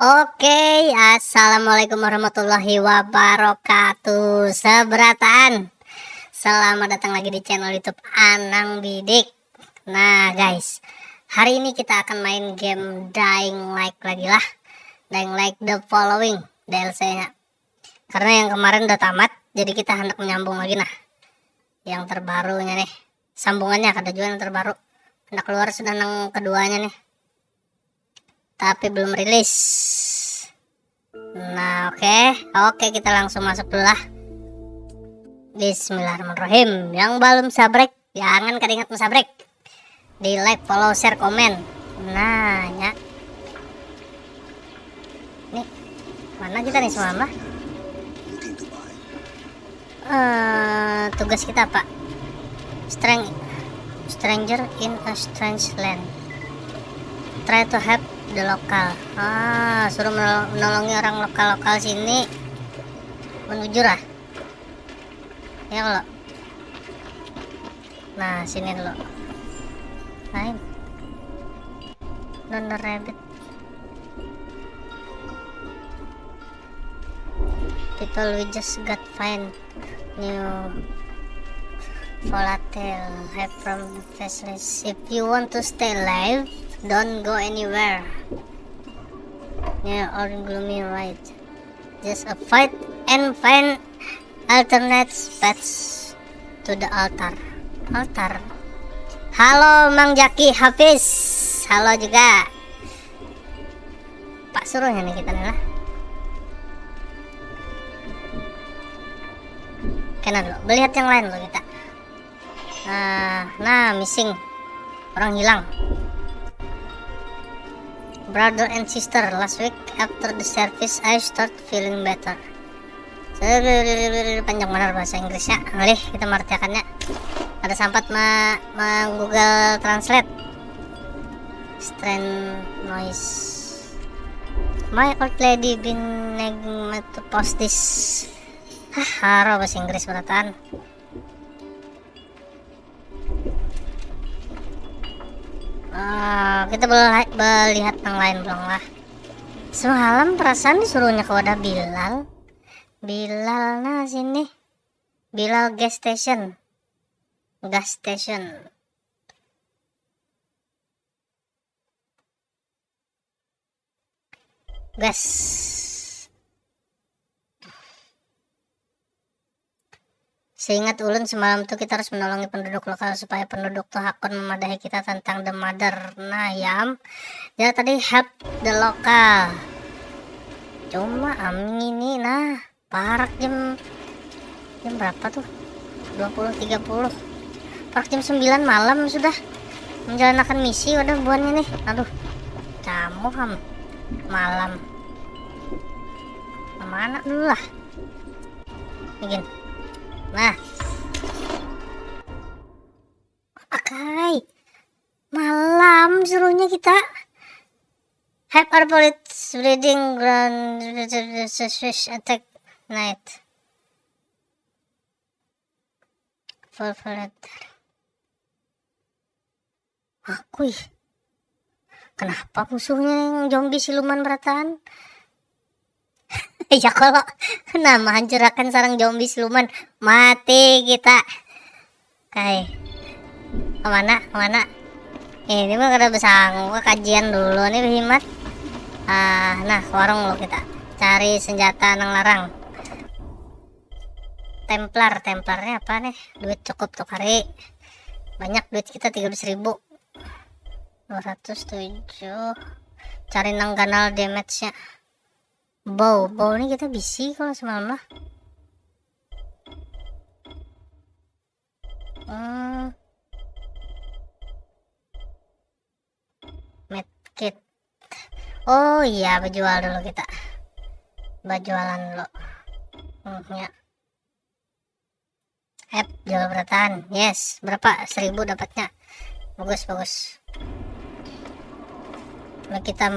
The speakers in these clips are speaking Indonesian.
Oke, assalamualaikum warahmatullahi wabarakatuh. Seberatan, selamat datang lagi di channel YouTube Anang Bidik. Nah guys, hari ini kita akan main game Dying Light lagi lah. Dying Light The Following DLC-nya. Karena yang kemarin udah tamat, jadi kita hendak menyambung lagi nah. Yang terbarunya nih, sambungannya ada juga yang terbaru. Hendak keluar sudah yang keduanya nih. Tapi belum rilis. Nah oke kita langsung masuk dulu lah. Bismillahirrahmanirrahim. Yang belum subscribe jangan keringat subscribe, di like, follow, share, komen. Nah ya nih, mana kita nih semua tugas kita apa? Stranger in a strange land, try to help the local. Suruh menolongi orang lokal sini menuju lah ya kalau. Nah sini dulu. Lain non rabbit. People we just got find new volatile hype from faceless. If you want to stay alive, don't go anywhere. Yeah, or gloomy right. Just a fight and find alternate paths to the altar. Halo Mang Jaki Hafiz. Halo juga Pak Suruhnya nih kita nih lah. Kena dulu, melihat yang lain dulu kita. Nah missing, orang hilang. Brother and sister, last week after the service I start feeling better. Panjang benar bahasa Inggrisnya. Ngalih kita mengertikannya. Ada sempat Google Translate. Strange noise. My old lady been nagging me to post this. Haro bahasa Inggris beratan. Kita melihat yang lain belum lah. Semalam perasaan disuruhnya ke wadah Bilal. Nah sini Bilal gas station. Gas. Seingat ulun semalam tuh kita harus menolongi penduduk lokal supaya penduduk tuh akan memadahi kita tentang the mother. Nah yam, ya tadi help the local. Cuma ini nah parak jam berapa tuh? 20.30. Parak jam 9 malam sudah menjalankan misi. Waduh buannya nih. Aduh, camu malam. Mana dulu lah. Begin. Nah, malam suruhnya kita have our police breeding ground attack night. Full Akui. Kenapa musuhnya yang zombie siluman beratan? Ya kalau nama hancurkan sarang zombie siluman mati kita. Kayak kemana? Ini mah kada besang kajian dulu nih Himat. Nah warung lo kita cari senjata nang larang. Templarnya apa nih? Duit cukup tuh hari. Banyak duit kita 13.000. 207. Cari nang ganal damage nya. Bow ini kita bisi kalau semalam lah. Medkit. Oh iya, berjual dulu kita. Berjualan dulu. Ya. Jual beratan. Yes, berapa? 1.000 dapatnya. Bagus. Nah, kita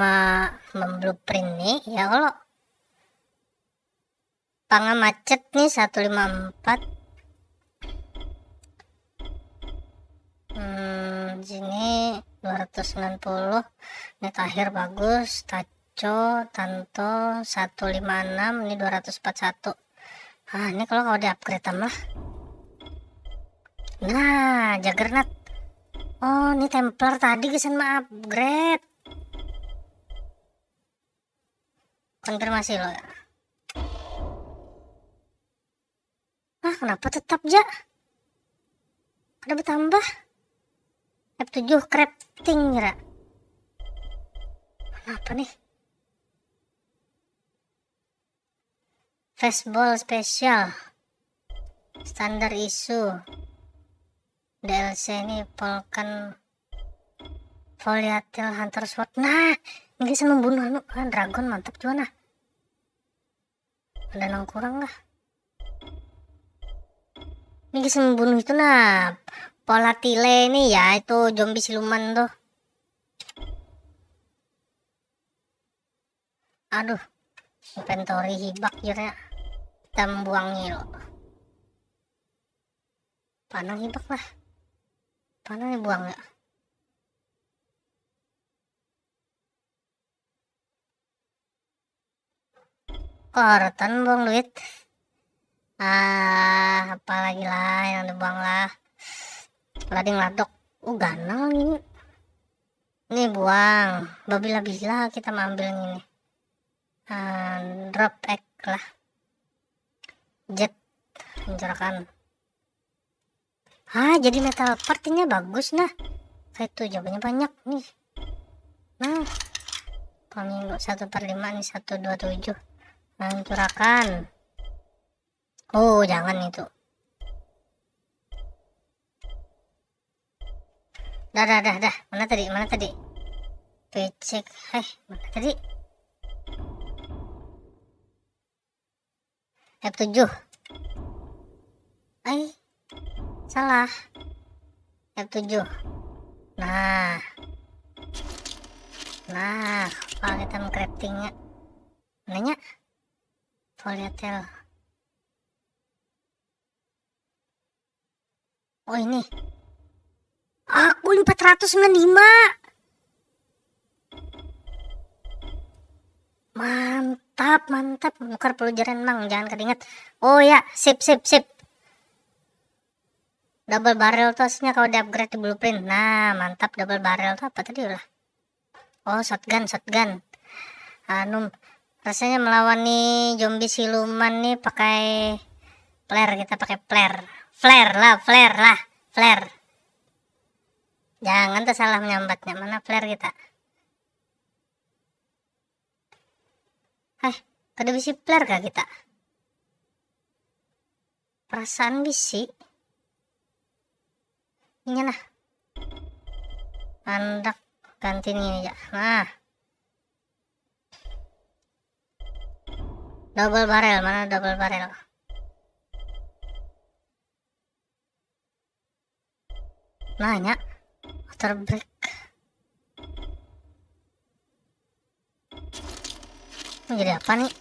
memblueprint nih ya kalau panga macet nih 154. Sini 290. Net akhir bagus. Taco Tanto 156, ini 241. Ini kalau di upgrade lah. Nah, Juggernaut. Oh, ini Templar tadi kesan mah upgrade. Konfirmasi lo ya. Kenapa tetap ja? Ada bertambah. F7 crafting ya. Kenapa nih? Fastball spesial. Standar isu. DLC ini Vulcan Volatile Hunter Sword. Nah, ini bisa membunuh dragon, mantap juga nah. Ada yang kurang lah. Ini bisa membunuh itu nah. Volatile ini ya, itu zombie siluman tuh. Aduh, inventory hibak ya. Kita membuangnya loh. Panang hibak lah. Panang dibuang ya. Kortan buang duit. Apalagi lah yang dibuang lah. Lading ladok. Ganal ini. Ini buang. Babila-bila kita ambil ini. Drop egg lah. Jet. Hancurkan. Jadi metal partinya bagus nah. Itu jawabannya banyak nih. Nah. Flamingo 1/5 nih 127. Hancurkan. Jangan itu. Dah. Mana tadi? Pecek. Mana tadi? F7. Salah. F7. Nah, kalau kita craftingnya. Nanya. Volatile. Ini. Aku 495. Mantap. Nukar pelujaran mang, jangan keringat. Ya, sip. Double barrel tuh aslinya kalau di upgrade di blueprint. Nah, mantap double barrel tuh apa tadi ulah. Shotgun. Rasanya melawan nih zombie siluman nih pakai flare, kita pakai flare lah. Jangan tersalah menyambatnya. Mana flare kita? Ada bisi flare kah kita? Perasaan bisi. Ini nah. Andak ganti ini aja. Nah. Double barrel, mana double barrel? Nanya. Water break. Jadi apa nih?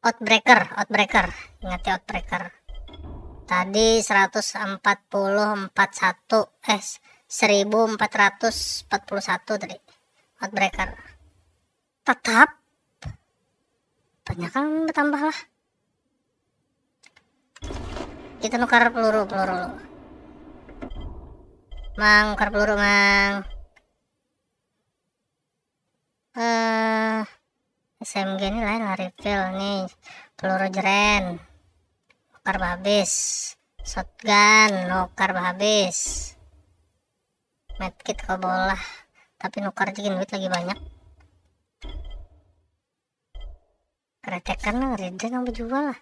Outbreaker. Ingat ya Outbreaker. Tadi 141 1441 tadi. Outbreaker. Tetap banyak kan bertambah lah. Kita nukar peluru. Nukar peluru mang. SMG ini lain lah, refill nih. Peluru jeren. Nukar habis. Shotgun nukar habis. Medkit kau bolah. Tapi nukar juga duit lagi banyak. Kretekan lah, regen yang berjual lah.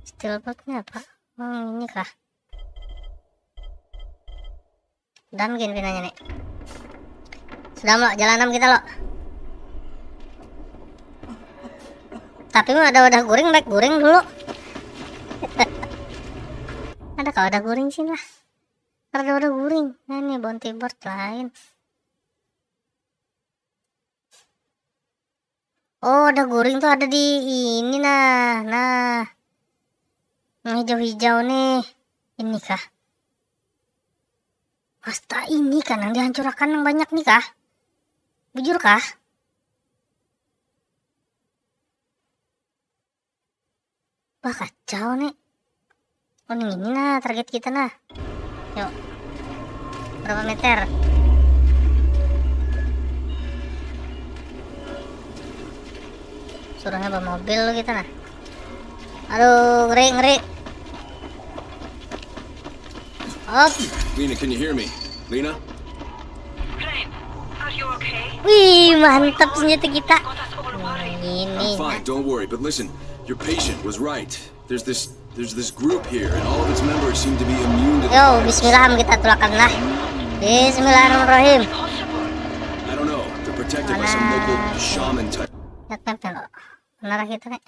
Steelboatnya apa? Ini kah? Dan gini pinanya nih. Sudah lo, jalan kita lo. Tapi mah ada wadah guring, baik guring dulu. Ada kalau ada guring sih lah. Ada wadah guring. Nah ini bounty board lain. Ada guring tuh ada di ini nah. Yang hijau-hijau nih. Ini kah? Pasta ini kan yang dihancurkan yang banyak nih kah? Bujur kah? Wah kacau nih. Oh ini nah target kita nah. Yuk. Berapa meter? Suruhnya bawa mobil lo kita nah. Aduh, ngeri. Op. Lena, can you hear me? Lena? Crane, are you okay? Wih, mantap senjata kita. I'm Ini. fine, don't worry. But listen, your patient was right. There's this group here, and all of its members seem to be immune to the Yo, virus. bismillah kita tulakan lah. Bismillahirrahmanirrahim. I don't know. They're protected by some local shaman type. Lihat tempel lo. Benar kita nih.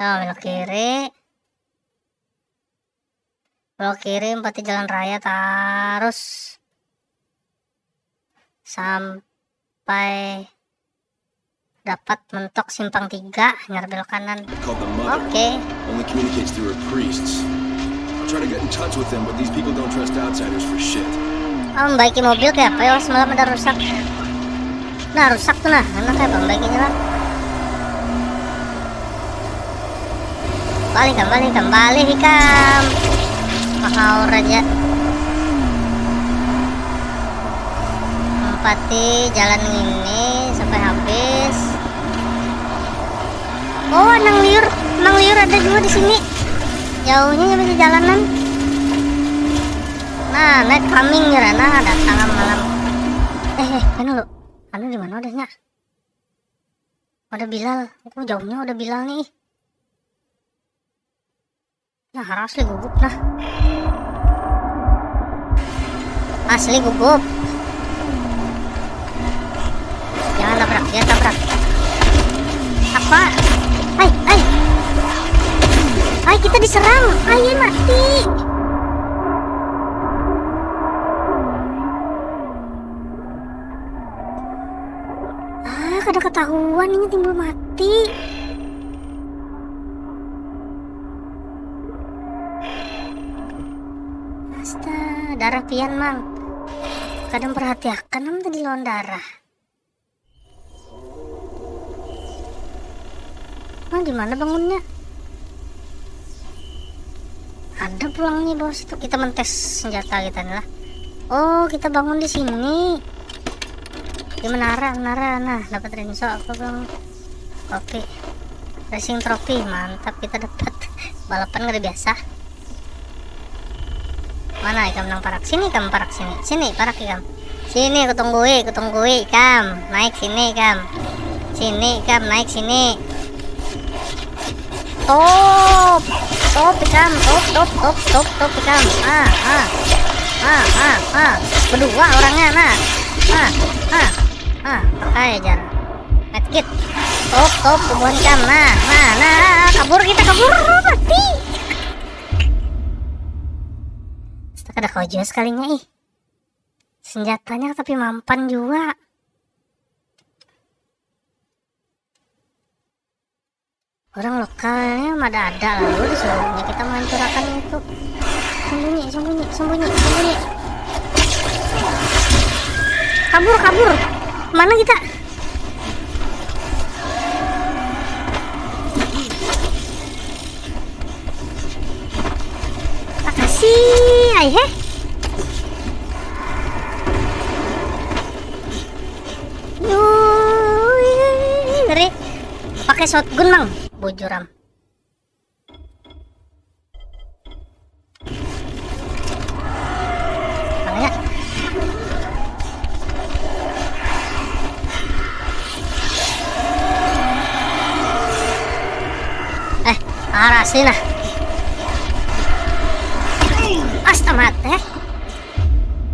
Oh, belok kiri. Belok kiri empati jalan raya terus sampai dapat mentok simpang 3, nyari belok kanan. Called the Mother. Oke. Only communicates through her priests. I'll try to get in touch with them, but these people don't trust outsiders for shit. Oh, membaiki mobil kayak apa ya? Semalam ada rusak. Nah, rusak tuh nah. Mana kayak membaikinya lah. Kembali hikam. Mau raja. Empati jalan ini sampai habis. Oh, nang liur ada juga di sini. Jauhnya ya bisa jalanan. Nah, night coming ya, nah datang malam. Kan lu. Anu di mana udahnya? Ada Bilal. Aku jauhnya udah Bilal nih. Nah, asli gugup nah. Asli gugup. Jangan tabrak, dia tabrak. Apa? Hai, kita diserang. Hai, mati. Kada ketahuan ini timbul mati. Astaga, darah pian mang. Kadang perhatiakan nam tadi lawan darah. Nah, gimana bangunnya? Ada pulangnya bawah situ. Kita mentes senjata kita nih lah. Oh, kita bangun di sini. Di menara. Nah, dapat Renzo. Aku belum. Oke. Racing trophy, mantap kita dapat. Balapan gak ada biasa. Mana ikam nang parak? Sini parak sini. Sini parak ikam. Sini aku tunggui ikam. Naik sini ikam. Sini ikam naik sini. Top ikam. Top ikam. Berdua orangnya nah. Pakai aja. Medkit. Top kubuhan ikam. Nah, kabur mati. Ada kojo sekalinya ih. Senjatanya tapi mampan juga. Orang lokalnya ada lalu disuruhnya kita menghancurkan itu. Sembunyi. Kabur. Mana kita? Makasih, ayah. Ngeri. Pakai shotgun mang, bojoram. Mana ya? Arah sini nah. Astamat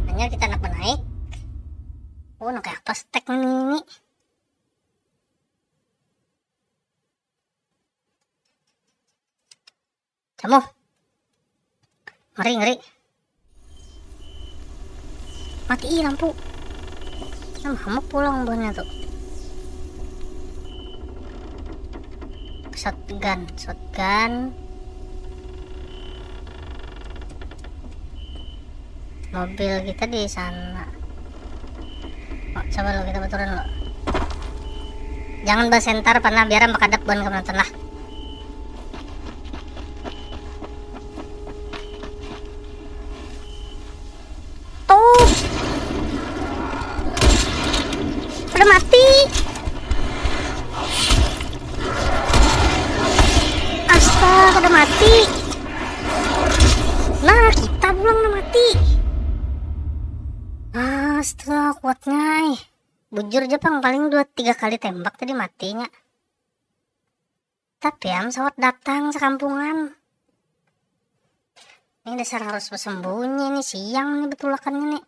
hanya kita nak naik. Oh, nak kayak apa stek ini. Kamu ngeri mati lampu. Kamu pulang banyak tuh. Shotgun. Mobil kita di sana. Oh, Coba lo kita turun lo. Jangan basentar pernah biar makadap buan ke penonton lah. Tuh. Udah mati. Astaga, udah mati. Nah, kita pulang udah mati. Astaga, kuatnya. Bujur Jepang paling 2-3 kali tembak tadi matinya. Tapi ya, pesawat datang sekampungan. Ini dasar harus bersembunyi nih, siang nih betulakannya nih.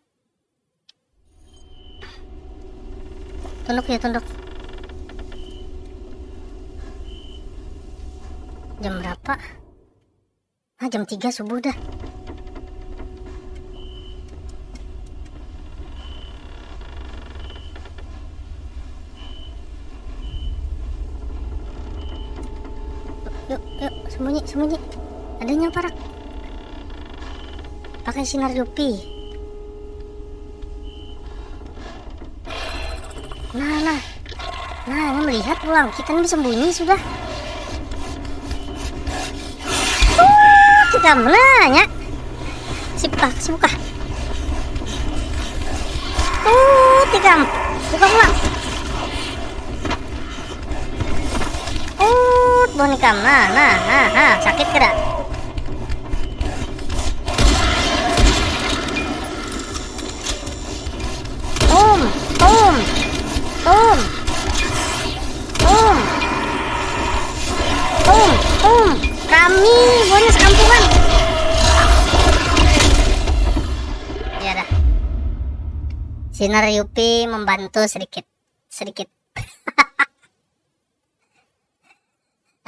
Tunduk ya, tunduk. Jam berapa? Jam 3 subuh dah. Yuk, sembunyi, sembunyi. Adanya parak. Pakai sinar UV. Nah, ini melihat pulang. Kita ini sembunyi sudah. Kita menanya. Sibuka. Tikam. Buka pulang. Bonikam. Nah. Sakit kira. Kami bonus kampungan. Ya dah. Sinar UV membantu sedikit.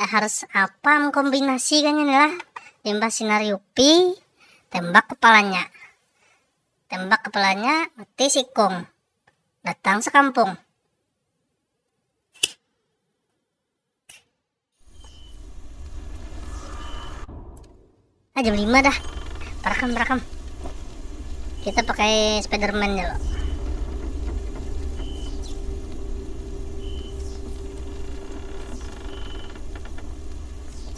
Harus apa mengkombinasikannya adalah limbah sinar UV, tembak kepalanya, mati sikung, datang sekampung. Jam 5 dah. Perakam. Kita pakai Spiderman dulu.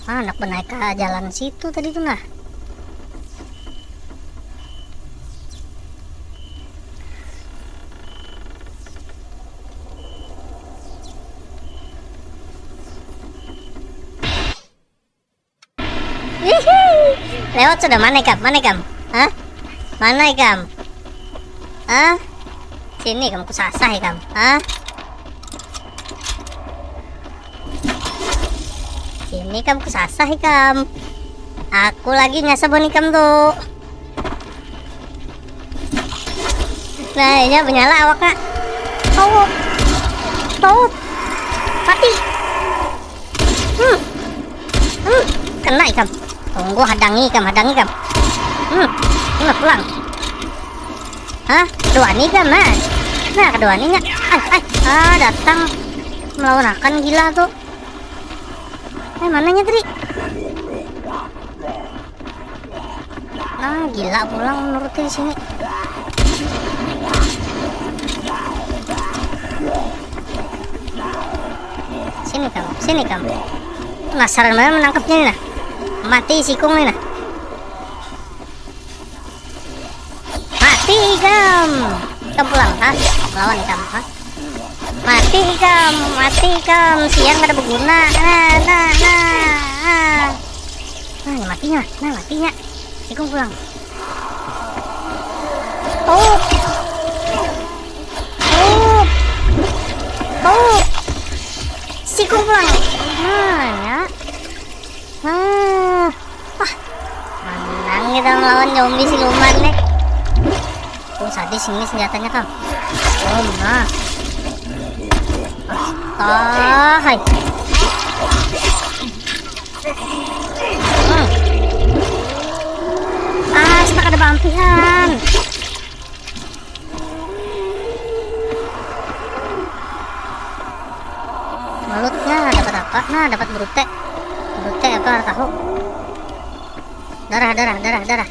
Anak naik ke jalan situ tadi tuh nah. Lewat sudah. Mana ikam? Hah? Mana ikam? Hah? Sini kamu kusasah ikam. Hah? Sini kamu kusasah ikam. Aku lagi nyasabon ikam tuh. Nah, ini menyala awaknya. Tuh. Mati. Kena ikam. Tunggu, hadangi kam. Pulang. Hah? Kedua nih kam, nah kedua nih nggak? Datang melawan akan gila tuh. Mananya tadi? Gila pulang menurutin sini. Sini kam. Penasaran banget menangkapnya nih nah. Mati sikung nih nah. Mati ikam. Ikam pulang, melawan ikam, Mati ikam. Siang gak ada berguna. Ini matinya. Sikung pulang. Sikung pulang. Menang kita melawan zombie siluman nih. Sadis ini senjatanya kam. Hai. Stak ada bampihan. Mulutnya dapat apa? Dapat brute apa tahu. Darah.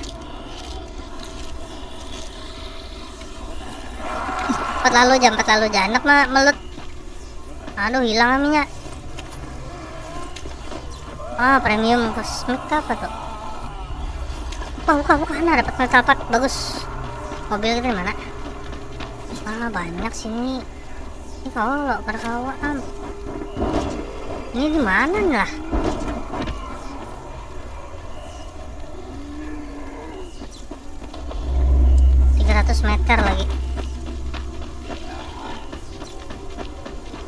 4 lalu janak mah melut. Aduh, hilang aminya. Premium cosmic apa tuh? Buka nah, dapat metal part bagus. Mobil kita di mana? Banyak sini. Ini kalau pada kawan. Ini di mana nih lah? Meter lagi.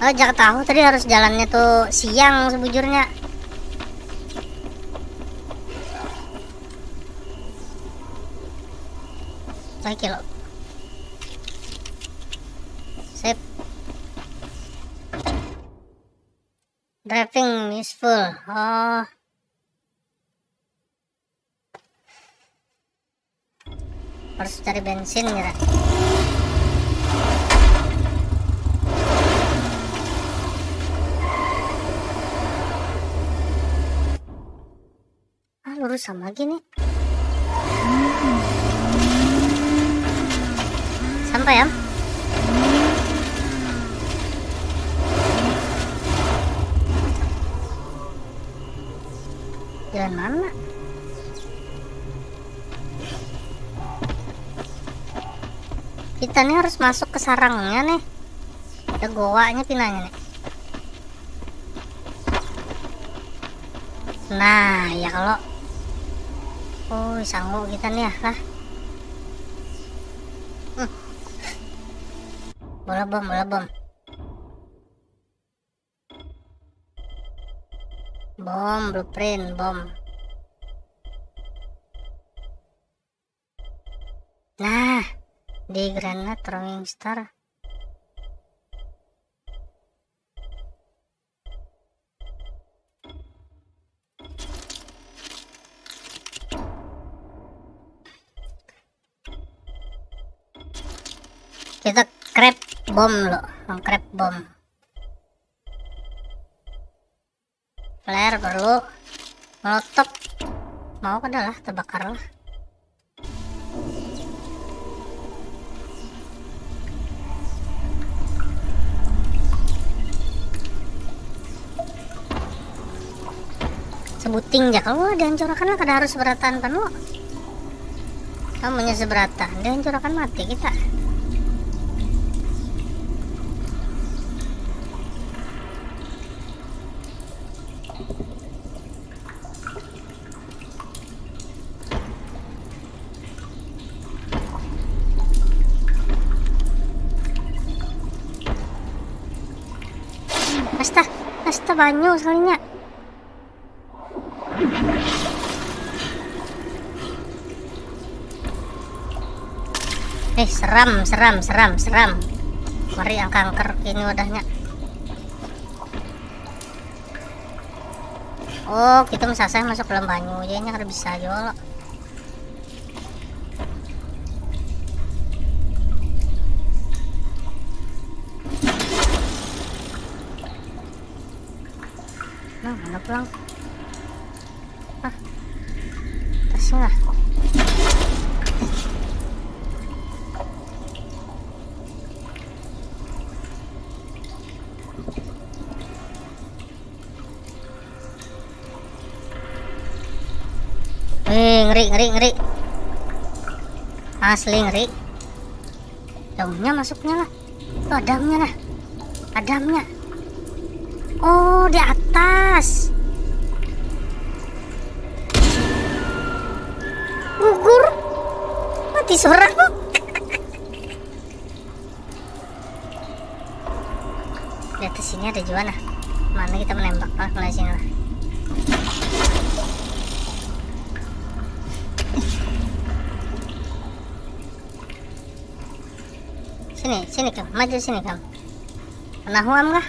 Jangan tahu tadi harus jalannya tuh siang sebujurnya. Kilo. Sip. Driving useful. Harus cari bensin kira. Lurus sama gini. Sampai ya. Jalan mana? Kita nih harus masuk ke sarangnya nih. Ada goanya pinanya nih. Nah, ya kalau sanggup kita nih ya lah. Bola bom. Bom, blueprint, bom. Nah, di granat throwing star. Kita crab bom loh, crab bom. Flare perlu, molotov mau adalah terbakar lah. Sebuting ya kalau dihancurkan lah, kada harus seberatan penuh. Kamunya seberatan, dihancurkan mati kita. Asta banyak sekalinya. Seram. Mari yang kanker ini wadahnya. Kita mesasai masuk dalam banyu jadinya kada bisa jual. Nah, mana pulang? Tasnya lah. Ngeri. Asli ngeri. Daunnya masuknya lah. Tuh Adamnya. Di atas. Gugur. Mati seorang. Di atas sini ada Juana. Mana kita menembak? Mulai sini lah. Sini kamu, maju sini kamu. Nahuam kah?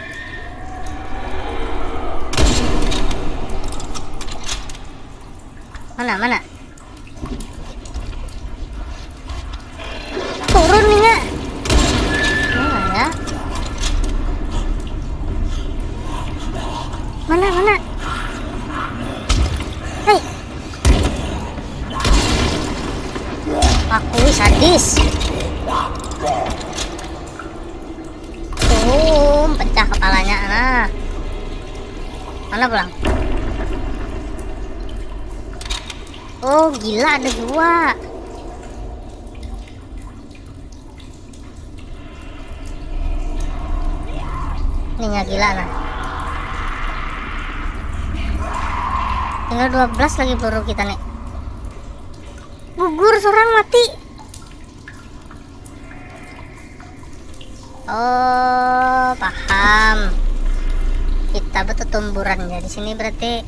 Mana? Turun nih nggak? Ya. Mana? Hei. Aku sadis. Nah, mana pulang? Oh gila, ada 2. Ini nggak gila nah. Tinggal 12 lagi peluru kita nih. Gugur seorang, mati. Oh paham. Kita betul tumburan ya di sini berarti.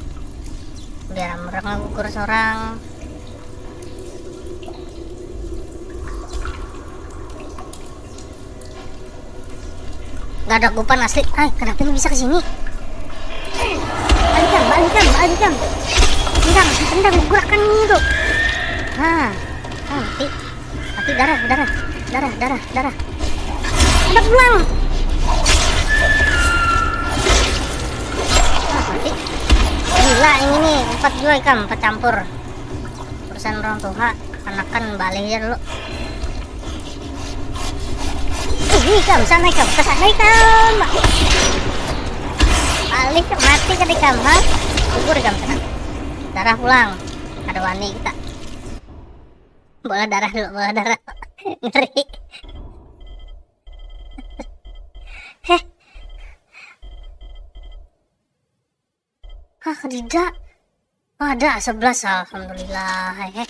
Biar mereka gugur seorang. Gak ada gupan asli. Hai, kenapa ini bisa ke sini? Balikan. Tendang, gerakan itu. Nah, mati, darah. Ada pulang. Mati. Gila ini nih, 4 juga ikam, 4 campur. Urusan orang tua, anakan balik aja dulu. Ikam, sana ikam, kesana ikam. Balik, mati kan ikam, ha? Gugur ikam, tenang. Darah pulang. Ada wani kita. Bola darah dulu, bola darah. Ngeri. Heh. Hah, tidak. Oh, ada 11, alhamdulillah. Heh.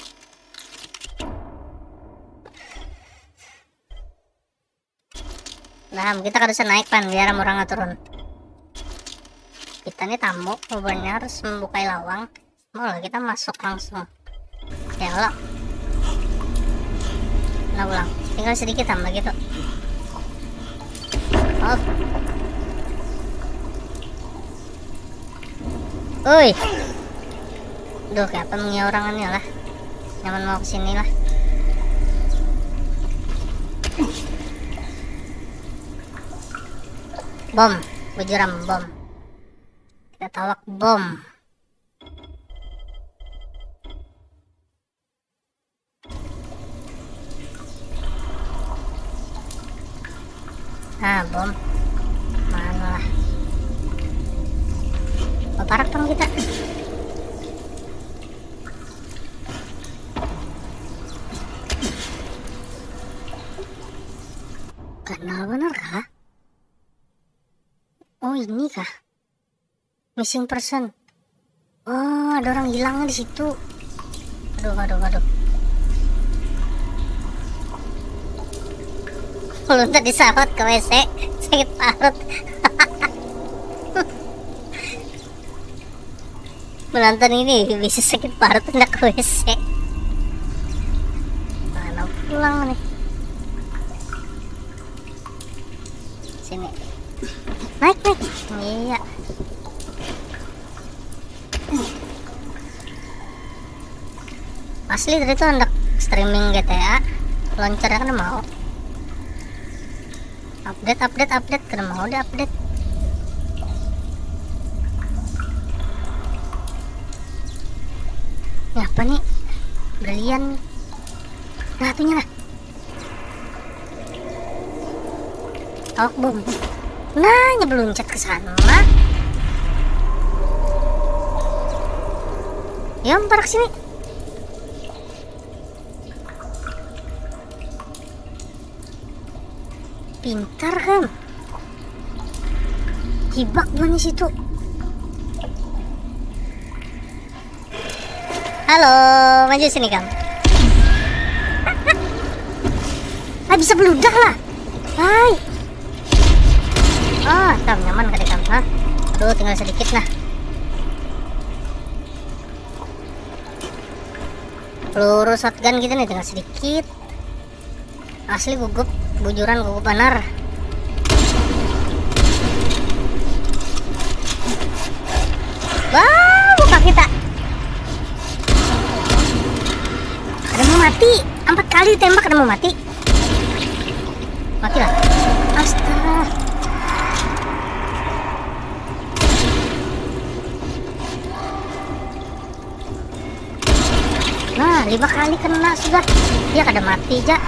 Nah, kita harus naik pan biar orang turun. Kita ini tamu, rupanya harus membuka lawang. Mau kita masuk langsung. Ya Allah. Nah ulang, tinggal sedikit tambah gitu. Oh. Woi. Duh, kayak apa mengiaurangannya lah. Nyaman mau kesini lah. Bom, bujuram bom. Kita tawak bom. Nah, bom. Mana lah. Parak dong kita. Kenal bener kah? Oh ini kah? Missing person. Oh ada orang hilangnya di situ. Aduh. Loncat di pesawat ke WC, sakit parut. Menonton ini bisa sakit parut hendak ke WC. Mana pulang nih? Sini. Naik. Iya. Asli tadi tuh hendak streaming GTA, launchernya kan mau. Update karena mau di-update. Ini apa nih? Brilian. Nah, itunya lah. Tawak bom. Nah, belum cat ke sana. Ya, parak sini. Pintar kan? Hibak bunyi situ. Halo, maju sini kamu. Bisa beludak lah. Hai. Oh, kamu nyaman kali kamu, ha? Aduh, tinggal sedikit nah. Peluru shotgun kita nih tinggal sedikit. Asli gugup, bujuran gugup benar. Wah, buka kita. Ada mau mati. 4 kali ditembak ada mau mati. Mati lah. Astaga. Nah, 5 kali kena sudah. Dia kada mati aja.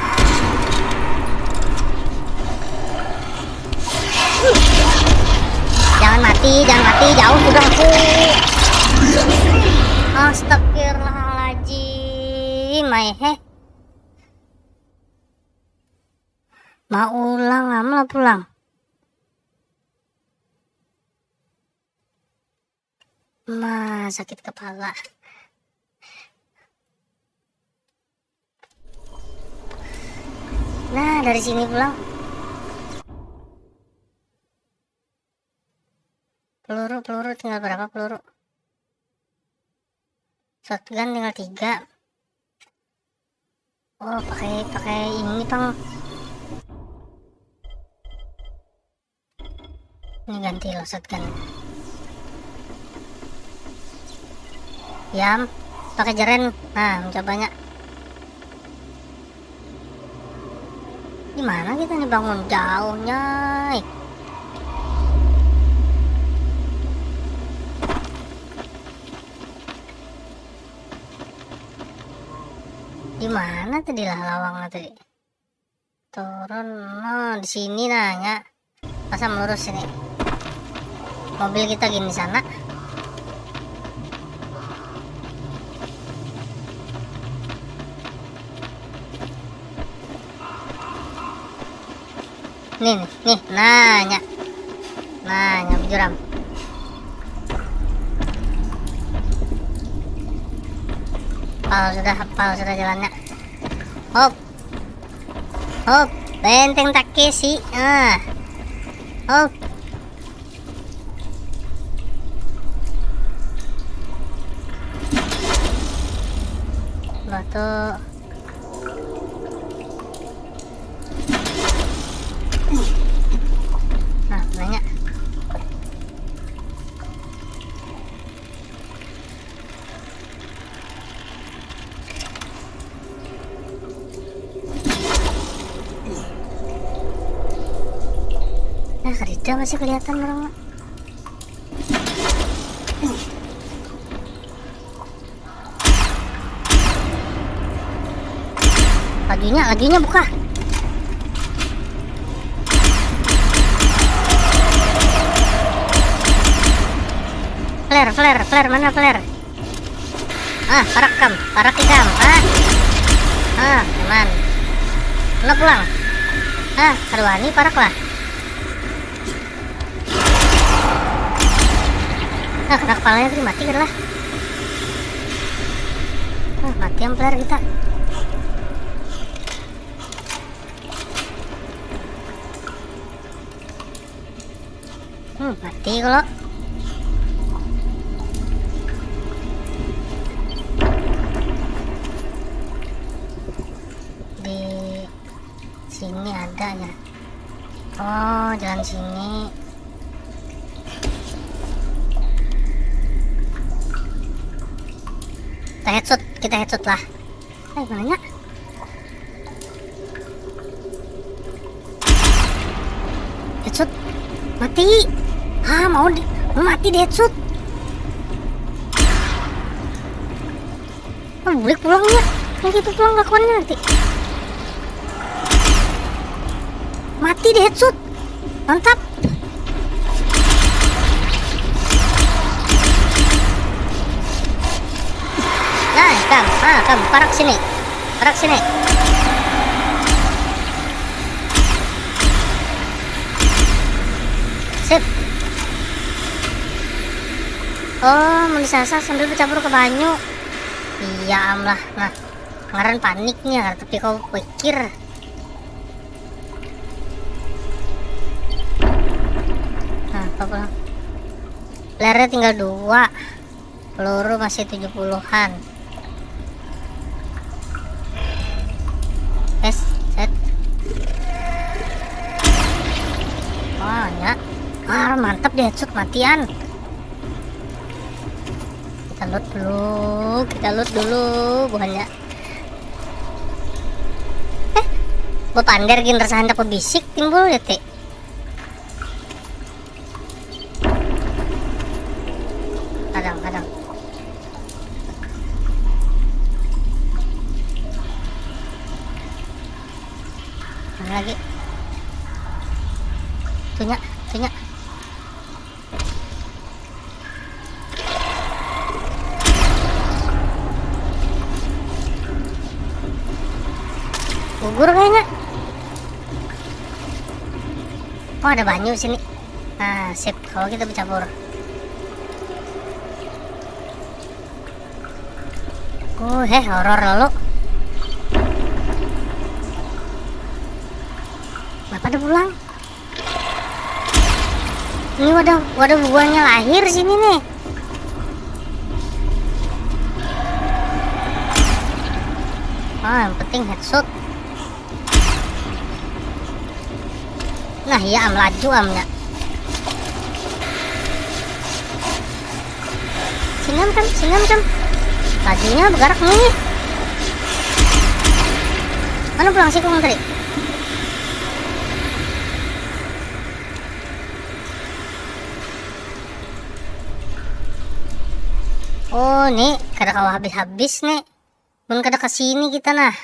jangan mati, jauh sudah aku. Astagfirullahaladzim, mau ulang, lama pulang. Sakit kepala. Nah, dari sini pulang. Peluru tinggal berapa peluru? Shotgun tinggal 3. Oh, pakai ini, Bang. Ini ganti loh shotgun. Yam, pakai jeren. Nah, mencobanya. Gimana kita nih bangun jauhnya? Gimana tadi lah lawangnya tadi? Turun, di sini nanya. Masa melurus ini? Mobil kita gini sana. Nih, nanya berjuram. Hafal sudah jalannya. Hop, benteng Takeshi. Hop. Batu. Nah, nanya. Nah, kerja masih kelihatan orang. Laginya buka. Flare, mana flare? Parak ikam. Teman. Mana pulang? Karuani parak lah. Kena kepalanya tadi mati kan lah. Mati yang flare kita. Mati kalau. Di sini ada ya. Oh, jalan sini. Kita headshot lah. Mananya? Headshot. Mati. Mau mati di headshot. Boleh pulangnya. Yang itu pulang lakuannya nanti. Mati di headshot. Mantap. Kam, parak sini. Sip. Oh, mau disasar sambil bercampur ke banyu. Iya amlah. Nah, ngaran paniknya, tapi kau pikir. Nah, apa? Pelare tinggal 2. Peluru masih 70-an. Set. Ya. Mantap deh, headshot matian. Kita loot dulu buahnya. Pander gin rasa hendak pebisik timbul ya teh. Kadang. Mana lagi? Tunya. gugur kayaknya. Oh, ada banyu sini. Nah, sip, kalau kita bercampur. Horor lalu. Kenapa ada pulang? Ini wadah buahnya lahir sini nih. Yang penting headshot. Nah iya, melaju amnya. Sini kan. Lajunya bergerak nih. Mana pulang sih tadi? Oh nih, kada kawa habis-habis nih. Mun kada kesini kita nah.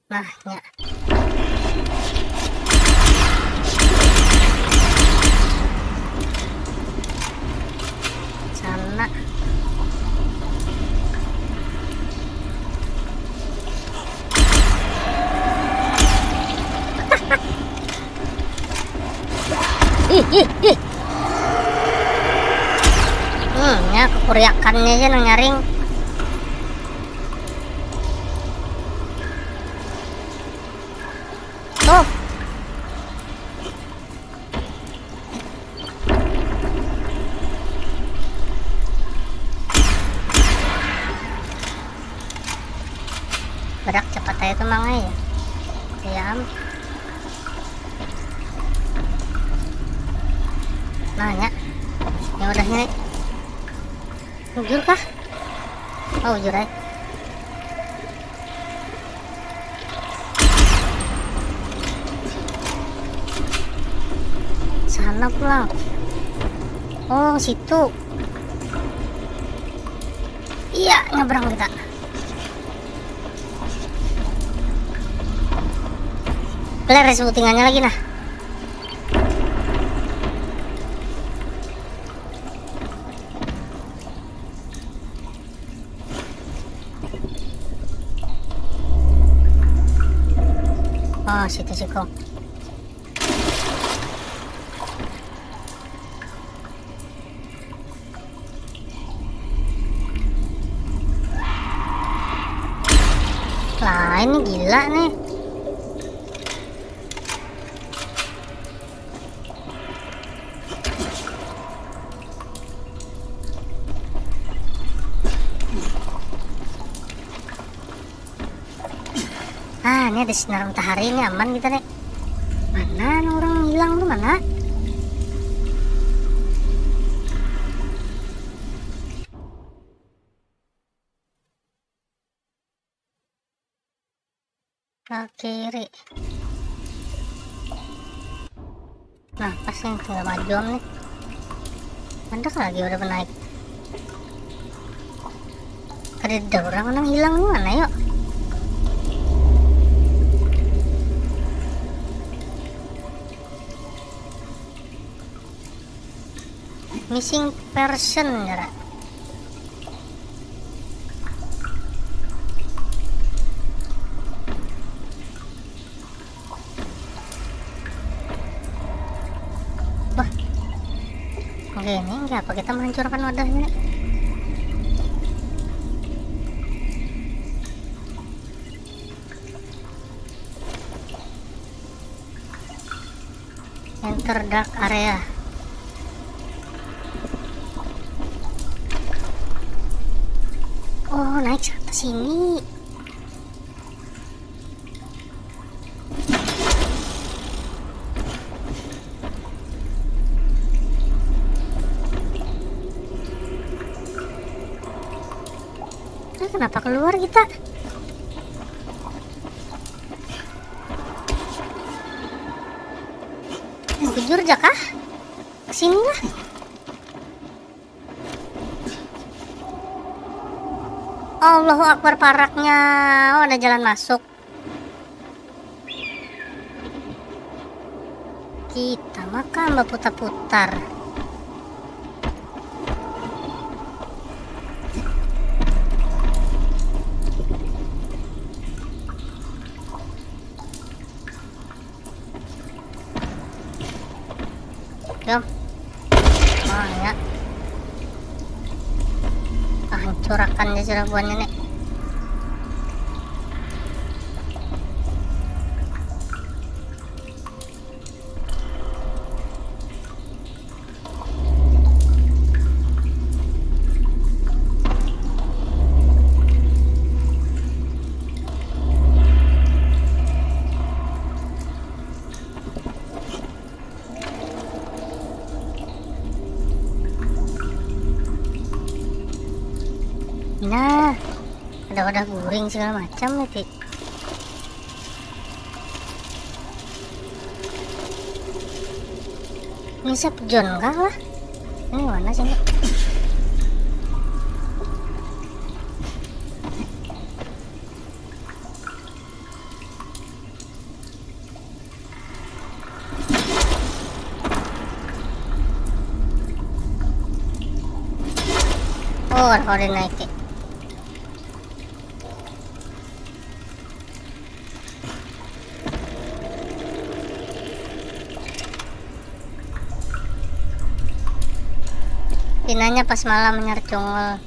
Nah, nya. Sana. Ih. Ya kekuriakannya aja nang nyaring. Tuh. Berak cepat aja tuh mangai ya. Diam. Nanya. Ya udahnya nih. Ujur kah? Oh, ujur aja. Sana pulang. Oh, situ. Iya, nyebrang kita. Player sebutingannya lagi nah. Oh, situ sih kok. Lah, ini gila nih. Ini ada sinar matahari, ini aman kita nih. Mana orang hilang tuh, mana? Ke kiri. Nah, pas nih tinggal maju nih. Mandak lagi udah naik. Ada orang hilang nih, mana yuk? Missing person ya. Wah, oke, ini nggak apa kita menghancurkan wadahnya. Enter dark area. Oh, naik ke atas sini. Kenapa keluar kita? Jujur aja kah? Kesini lah. Allahu Akbar, paraknya. Oh, ada jalan masuk. Kita makan berputar-putar. Jom. Oh ya. Hancurkan dia serbuannya nih. Nah, ada wadah guring segala macam nih. Ini John kah lah? Ini mana sih? Oh, kalau dinaikin. Pinanya pas malam nyercungel.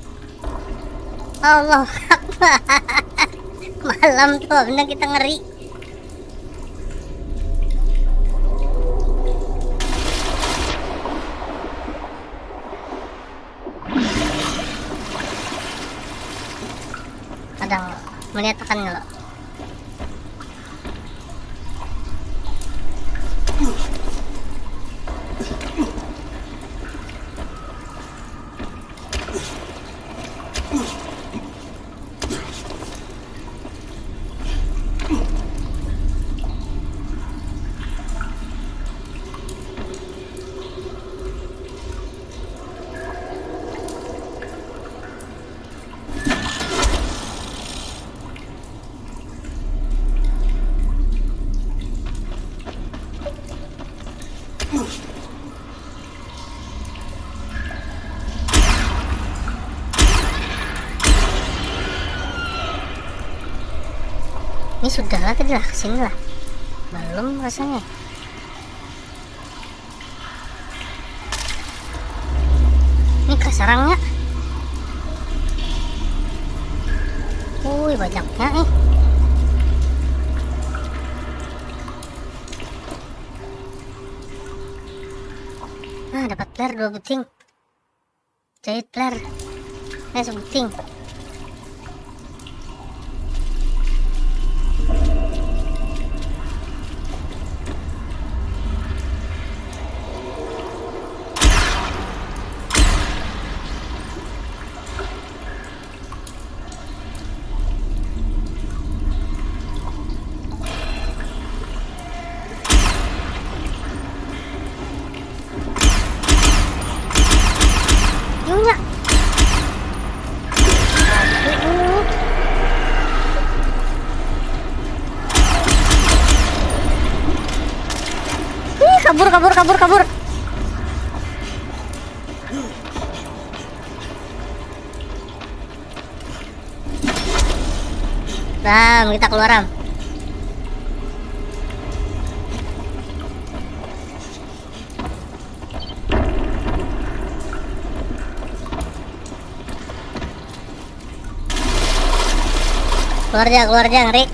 Allah Akbar. Malam tuh bener kita ngeri. Kadang melihat tekan lo. Ini sudah lah tadi lah, kesini lah. Belum rasanya. Ini kasarangnya. Wih, banyaknya nih. Nah, dapat flare 2 buting. Jahit flare. Sebuting. Nyonya. Ih, kabur. Ram, kita keluar Ram. Keluar aja, ngeri.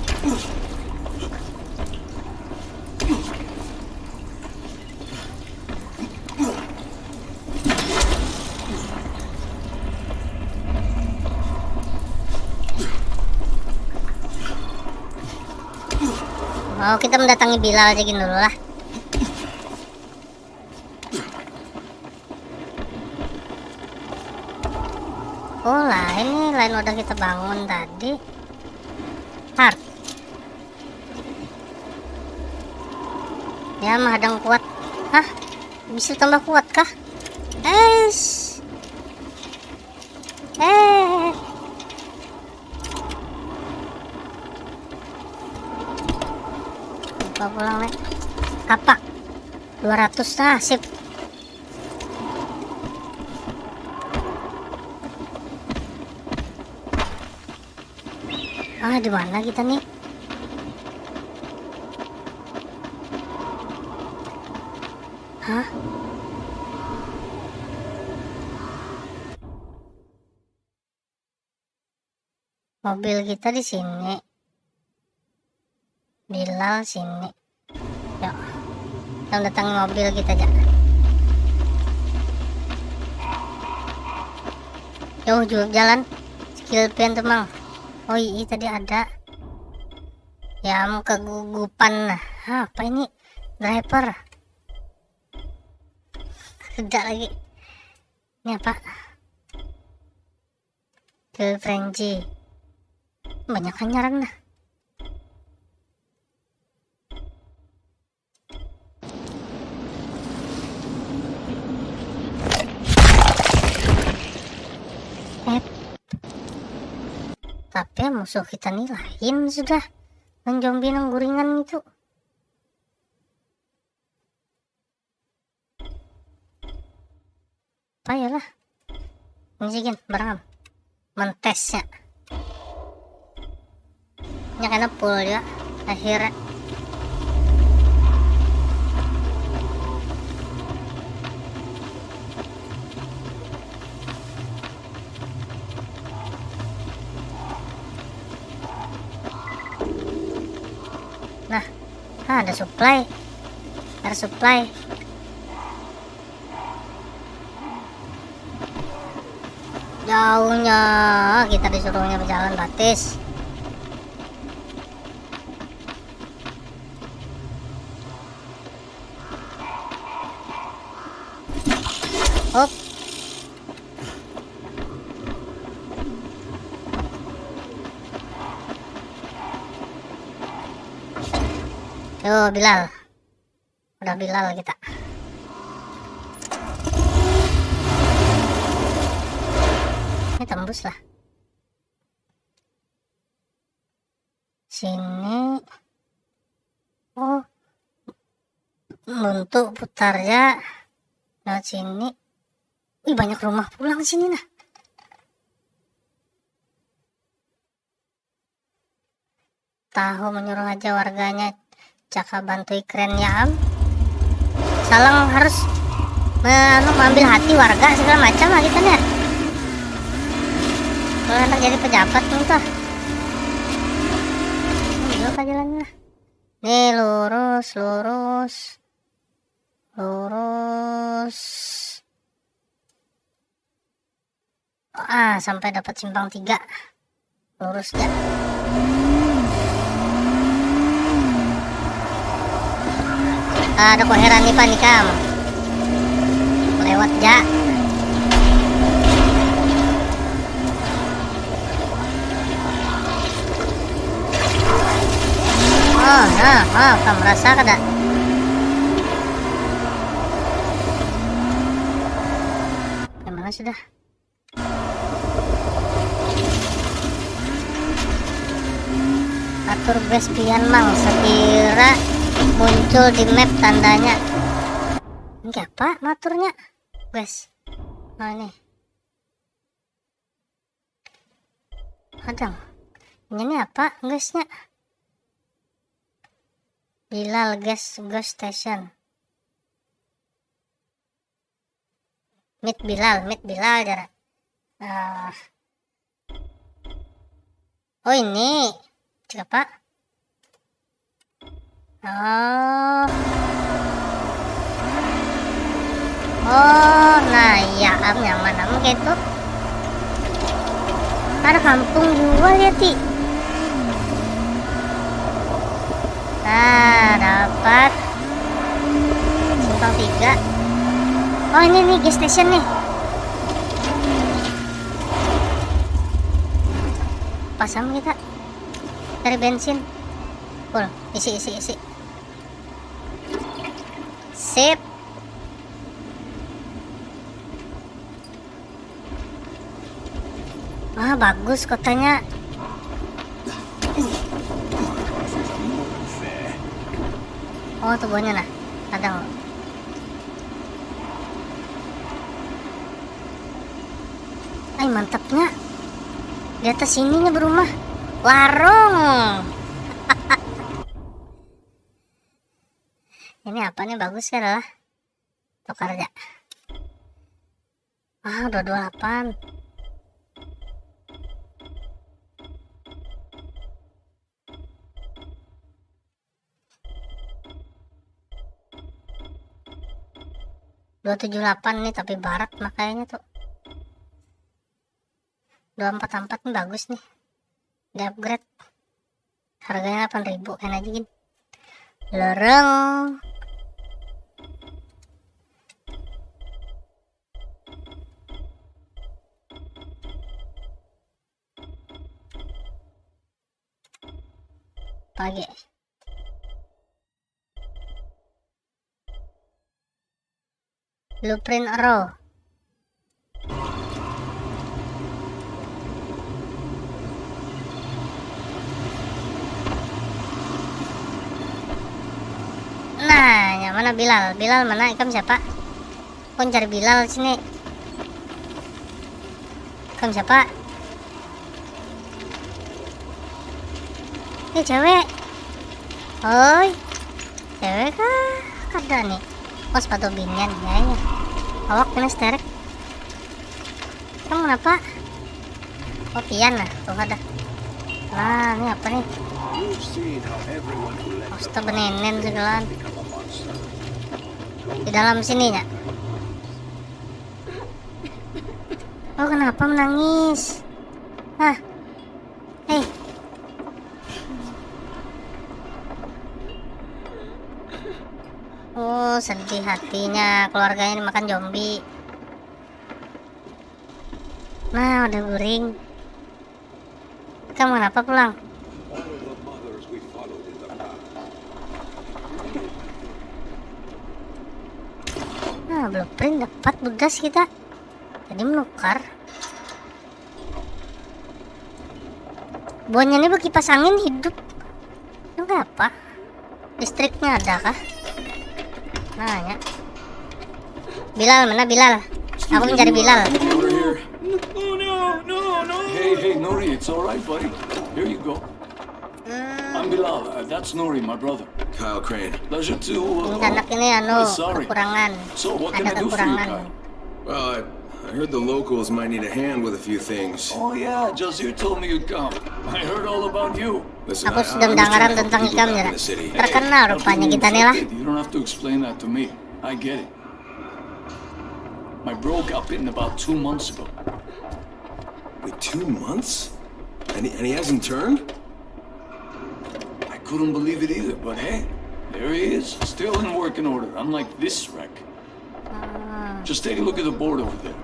Oh, kita mendatangi Bilal aja gini dulu lah. Oh lah, ini lain udah kita bangun tadi. Hard. Ya, menghadang kuat. Hah? Bisa tambah kuat kah? Lupa pulang nih. Kapak 200 nah, sip. Ah, di mana kita nih? Hah? Mobil kita di sini. Bilal sini. Yuk. Yang datangi mobil kita aja. Jauh jalan. Skill pen tuh mang. Oh iya tadi ada. Ya kegugupan. Apa ini? Driver. Tidak lagi. Ini apa? Skill Frenzy. Banyak nyaran lah. Tapi musuh kita nih lain sudah. Dan zombie yang guringan itu. Payalah. Ini barang mentesnya. Ini karena full ya. Akhirnya. Nah, ada supply. Ada supply. Jauhnya kita disuruhnya berjalan batis. Hop. Yo Bilal. Udah Bilal kita. Ini tembus lah. Sini. Oh. Untuk putar ya. Nah sini. Wih banyak rumah pulang sini nah. Tahu menyuruh aja warganya. Caka bantu keren ya am. Salang harus mengambil hati warga segala macam lah kita nih. Kalau enak jadi pejabat entah. Ini juga jalannya. Nih lurus. Sampai dapat simpang 3. Lurus ya. Ada kok heran nih panikam. Lewat ja. Oh, kamu merasa kada? Gimana sudah? Atur base pian mang sekira muncul di map tandanya. Ini apa ngaturnya guys? Nah ini kadang ini apa guysnya? Bilal gas station. Meet Bilal jarak. Oh ini siapa? Nah ya nyaman gitu. Ada kampung jual ya ti. Nah dapat simpang 3. Oh ini nih gas station nih. Pasang kita dari bensin. Full isi. Sip. Bagus kotanya. Oh tubuhnya nah ada. Mantapnya di atas sininya berumah warung. Ini apa nih bagus kan adalah tukar aja. Udah 28. 278 nih, tapi barat makanya tuh. 244 nih bagus nih. Di upgrade. Harganya 8.000 kan aja gini. Lorong. Pagi. Blueprint Arrow. Nah, yang mana Bilal? Bilal mana? Ikam siapa? Kau cari Bilal sini. Ikam siapa? Ini cewek. Oi, cewek kah? Kada nih. Oh, sepatu binian ya. Awak kena sterek. Kamu kenapa? Oh, pian lah. Tuh ada. Nah, ini apa nih? Poster benenen segelan. Di dalam sini ya. Oh, kenapa menangis? Hah? Hei. Oh, sedih hatinya, keluarganya dimakan zombie. Nah, udah guring. Kamu kenapa pulang? Nah, blueprint dapat begas kita. Jadi menukar. Bonnya ini kipas angin hidup. Enggak apa? Listriknya ada kah? Nah, ya. Bilal, mana Bilal? Aku mencari Bilal. No. Hey, Nori, it's all right, buddy. Here you go. I'm Bilal. That's Nori, my brother. Kyle Crane. Pleasure to. Ini anak ini sorry. kekurangan. So, what can Ada I do for you, kekurangan. Kyle? Well, I heard the locals might need a hand with a few things. Oh yeah, Jazir told me you'd come. I heard all about you. Listen, Aku sudah I'm just mendengar trying to help tentang people Ikam back ya. in the city. Terkenal rupanya kita nih lah. You don't have to explain that to me. I get it. My bro got bitten about 2 months ago. Wait, 2 months? And he hasn't turned? I couldn't believe it either, but hey, there he is, still in working order, unlike this wreck. Just take a look at the board over there.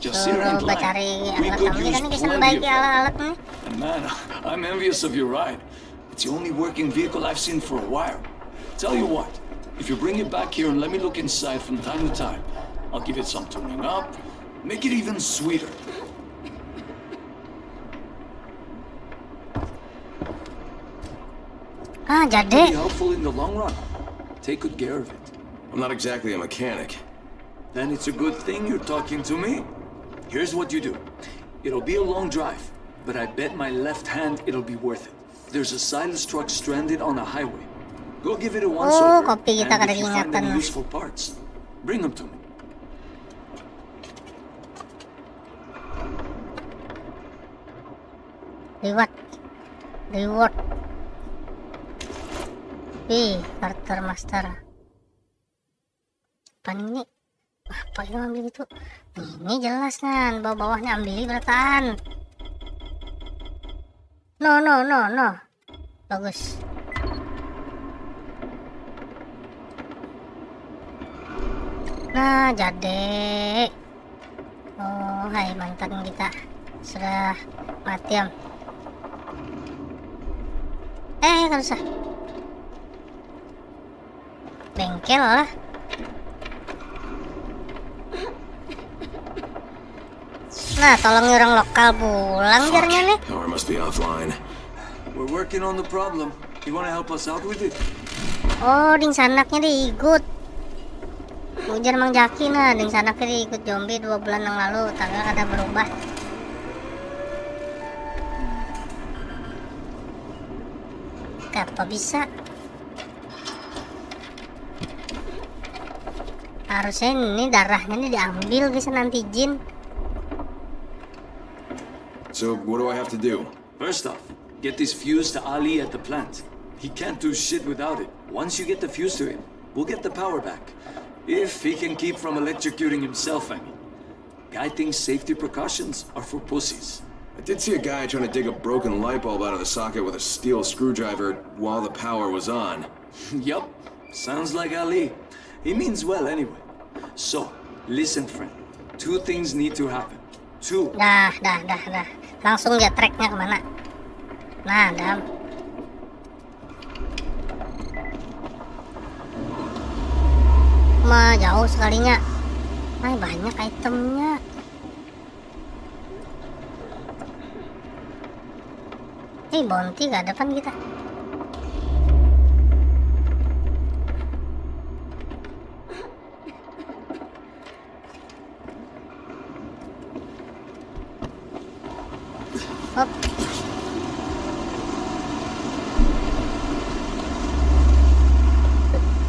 Jasir and Coba Lang. cari We alat could kami use kan bisa plenty membaiki of help. alat-alat nih. And man, I'm envious of your ride. It's the only working vehicle I've seen for a while. Tell you what, if you bring it back here and let me look inside from time to time, I'll give it some tuning up, make it even sweeter. Ah, Be jadi. helpful in the long run. Take good care of it. I'm not exactly a mechanic. Then it's a good thing you're talking to me. Here's what you do. It'll be a long drive, but I bet my left hand it'll be worth it. There's a Silas truck stranded on a highway. Go give it a once Oh, over, kopi kita and kada if you find diingatan any lah. useful parts, bring them to me. Reward. Wih, Carter Master. Apa ini? Apa itu ambil itu? Ini jelas kan, bawah-bawahnya ambil beratan. No. Bagus. Nah, jadi. Oh, hai mantan kita. Sudah mati am. Kan usah. Bengkel lah. Nah, tolong orang lokal pulang jarnya nih. Power must be offline. We're working on the problem. You want to help us out with it? Oh, ding sanaknya diikut. Ujar Mang Jaki nah, ding sanaknya diikut zombie 2 bulan yang lalu, tanggal ada berubah. Apa bisa? Harusnya ini darahnya ini diambil guys nanti jin. So, what do I have to do? First off, get this fuse to Ali at the plant. He can't do shit without it. Once you get the fuse to him, we'll get the power back. If he can keep from electrocuting himself, I mean. Guy thinks safety precautions are for pussies. I did see a guy trying to dig a broken light bulb out of the socket with a steel screwdriver while the power was on. Yup, sounds like Ali. He means well anyway. So, listen friend. Two things need to happen. Two. Dah. Langsung dia tracknya kemana? Nah, dam. Mah jauh sekalinya. Nah, banyak itemnya. Bounty gak depan kita. Hop.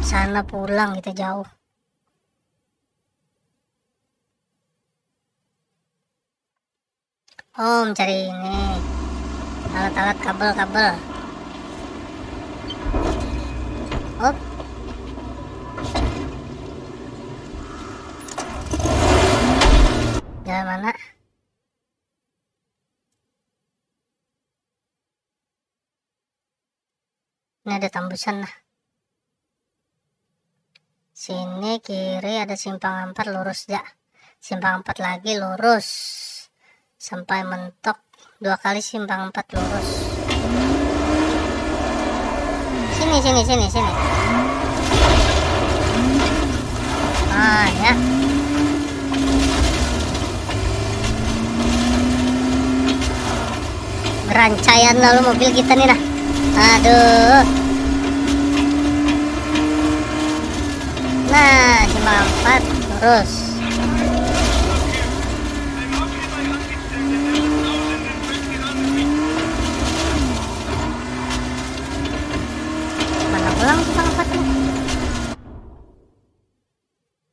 Sana pulang kita jauh. Cari ini alat-alat kabel. Hop. Jalan mana? Ini ada tembusan lah. Sini kiri ada simpang 4 lurus ya. Simpang 4 lagi lurus. Sampai mentok 2 kali simpang 4 lurus. Sini. Ah ya. Gerancaian lalu mobil kita nih nah. Aduh. Nah, simpang 4 lurus. Mana pulang simpang 4 nih?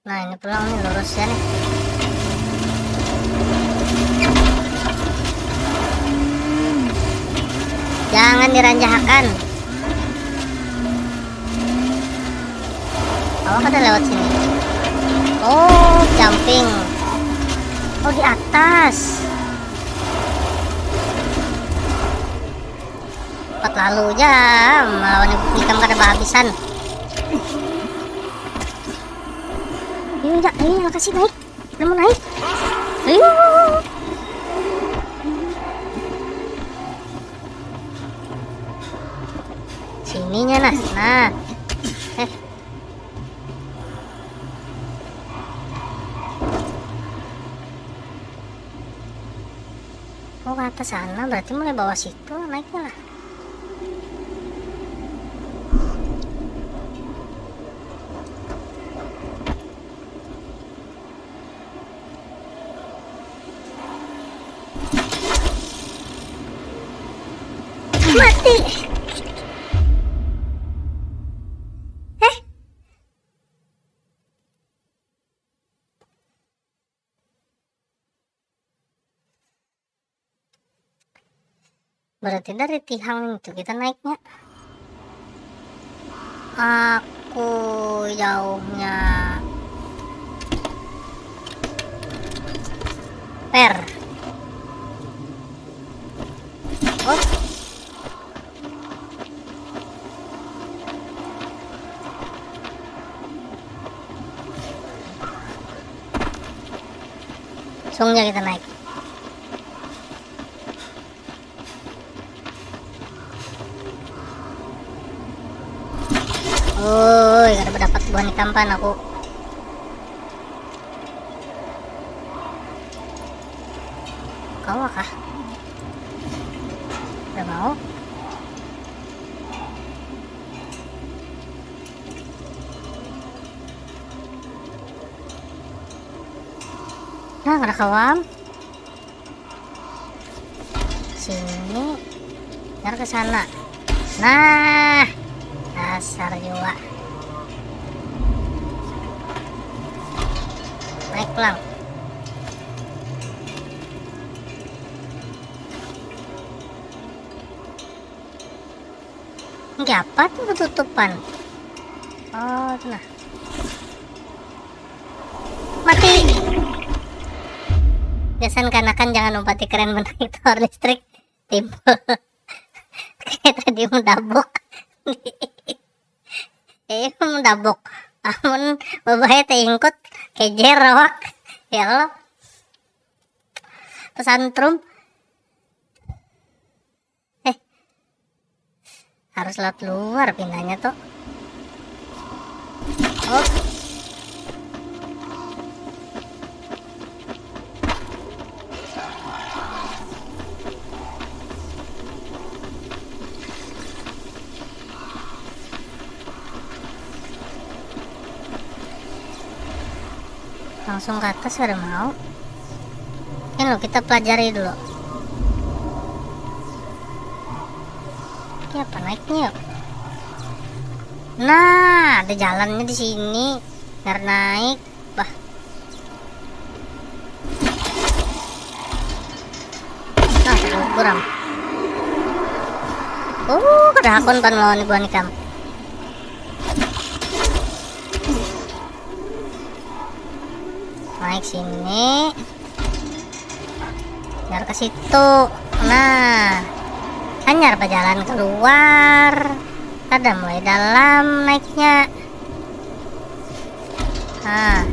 Nah, ini pulang nih lurus ya nih. Jangan diranjahkan. Awak ada lewat sini. Oh, jumping. Oh, di atas. Cepat lalu aja melawan ikan kada kehabisan. Ayo, kasih naik. Udah mau naik. Ayo. Sininya nah. Oh, ke atas sana berarti mulai bawah situ naiknya lah. Mati. Berarti dari tiang itu kita naiknya. Aku jauhnya per. Oh. Langsungnya kita naik. Woi, gak dapat buah ikan aku. Kau kah? Udah mau? Nah, ada kawam. Sini. Biar ke sana. Nah. Dasar juga. Naik pulang. Ini apa tuh ketutupan? Oh, itu nah. mati. Biasan kanakan jangan lompati keren menang tower listrik timbul. Kayak tadi mendabok. Mendabok. Amun babaya teingkut kejer awak. Ya Allah. Pesantrum. Harus lewat luar pindahnya tuh. Oh. Langsung ke atas ada mau. Ini loh, kita pelajari dulu. Ini apa naiknya yuk? Nah, ada jalannya di sini. Biar naik. Bah. Nah, kurang. Kedakon pan lawan ibu nikam. Naik sini. Biar ke situ. Nah, hanyar jalan keluar. Ada mulai dalam naiknya. Nah.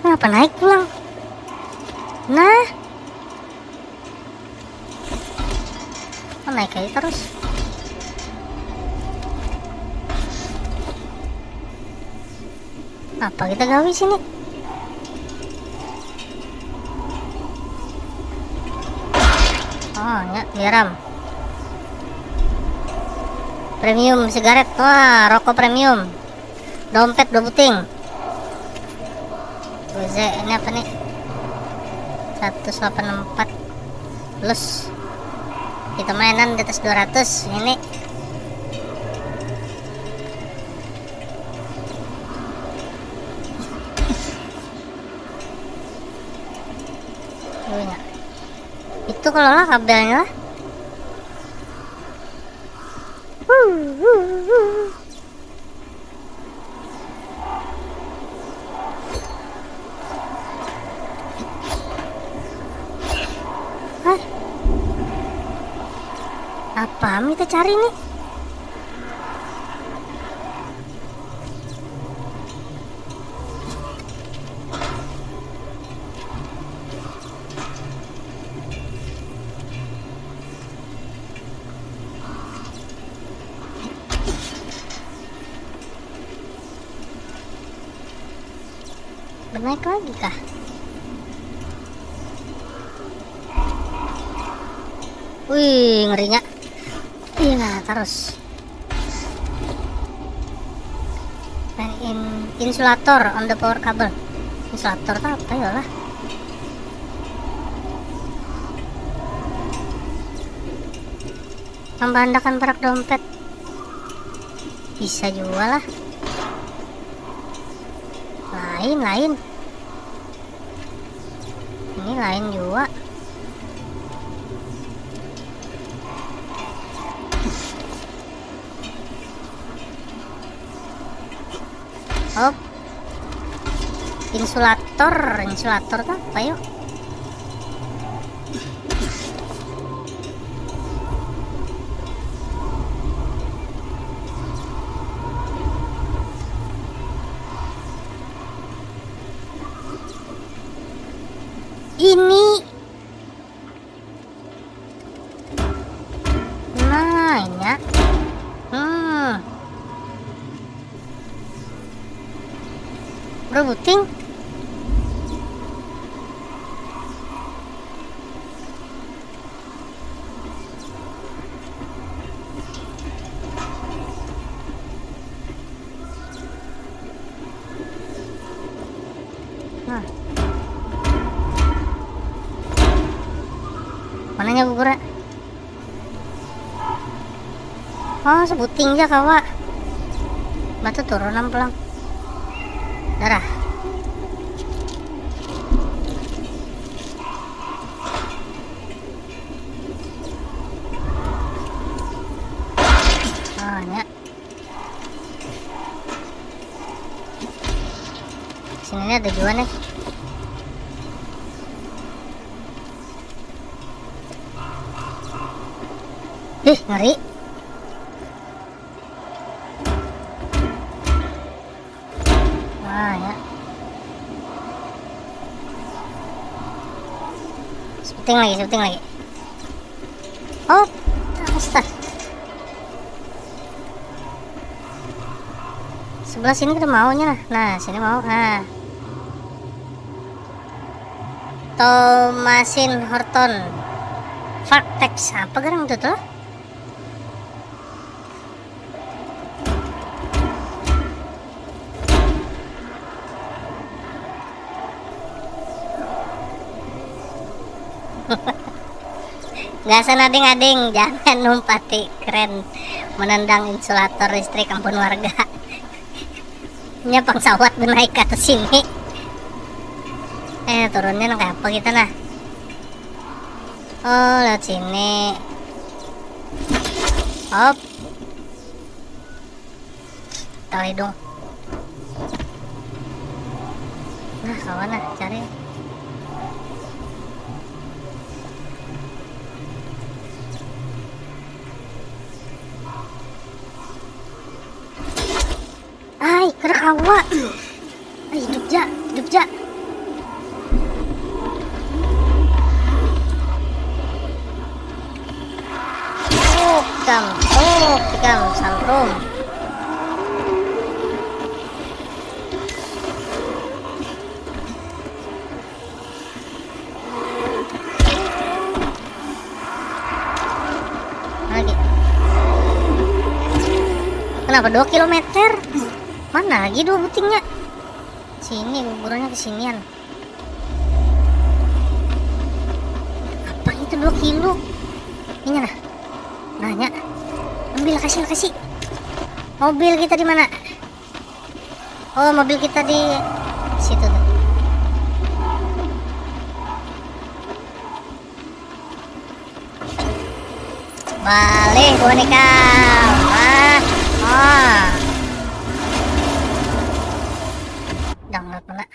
Kenapa naik pulang? Nah. Naik aja terus. Apa kita gawe sini? Oh, ya, garam. Premium sigaret. Wah, rokok premium. Dompet 2 puting. Goze, ini apa nih? 184 plus. Kita mainan di atas 200 ini. Itu kalau lah kabelnya lah. Apa kita cari nih? Bernaik lagi kah? Wih, ngerinya. Iya, terus. Insulator on the power cable. Insulator itu apa ya lah? Membandakan perak dompet. Bisa juga lah. Lain. Ini lain juga. Oh, insulator tuh apa yuk? Ini, nah ini ya. Rebuting. Nah. Mananya gugur? Oh, sebuting aja kawa. Batu turunan pelang. Darah. Ini ada tujuannya. Ih, ngeri. Wah, ya. Syuting lagi. Oh, astaga. Sebelah sini kita maunya. Nah, sini mau. Nah. Thomasin Horton. Fartex apa garang itu tuh? Gak senading-ading, jangan numpati, keren menendang insulator listrik kampung warga. Ini pangsawat naik ke atas sini. Turunnya kayak apa kita nah? Oh, lewat sini. Hop. Tali dong. Nah, kawan nah, cari. Ay, kerakawa. Ay, hidup ja. Tikam, santrum. Lagi. Kenapa 2 kilometer? Mana lagi 2 butingnya? Sini kuburannya kesinian. Apa itu 2 kilo? Ini nah. Nanya. Ambil, kasih. Mobil kita di mana? Oh, mobil kita di situ tuh. Balik boneka. Download mana?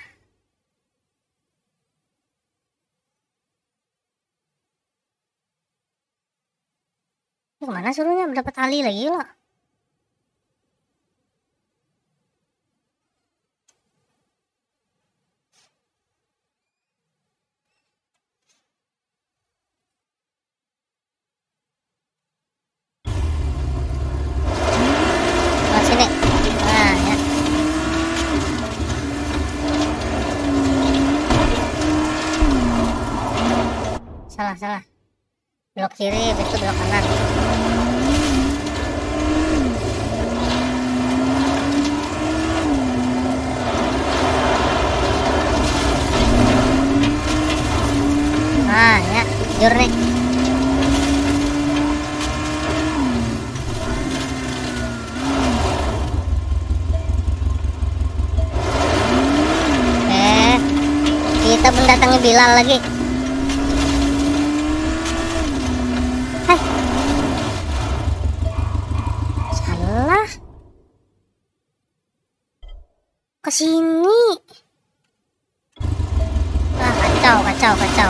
Ini kemana suruhnya? Dapat tali lagi loh. Lewat sini. Nah, ya. Salah. Belok kiri, habis itu belok kanan. Nah, ya, jujur nih. Kita mendatangi Bilal lagi. Salah. Ke sini. Kacau.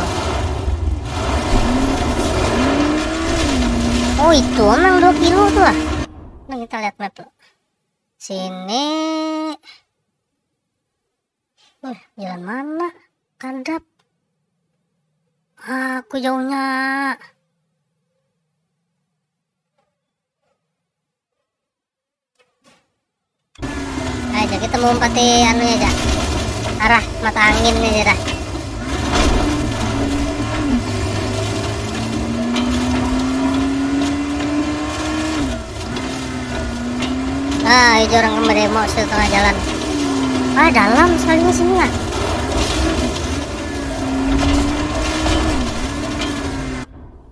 Oh, itu emang 2 kilo tuh lah. Nah, kita lihat map tuh. Sini. Jalan mana? Kadap. Aku jauhnya. Aja kita mau empati anunya aja. Arah mata anginnya aja dah. Nah, itu orang kembali demo setengah jalan. Dalam sekalinya sini lah.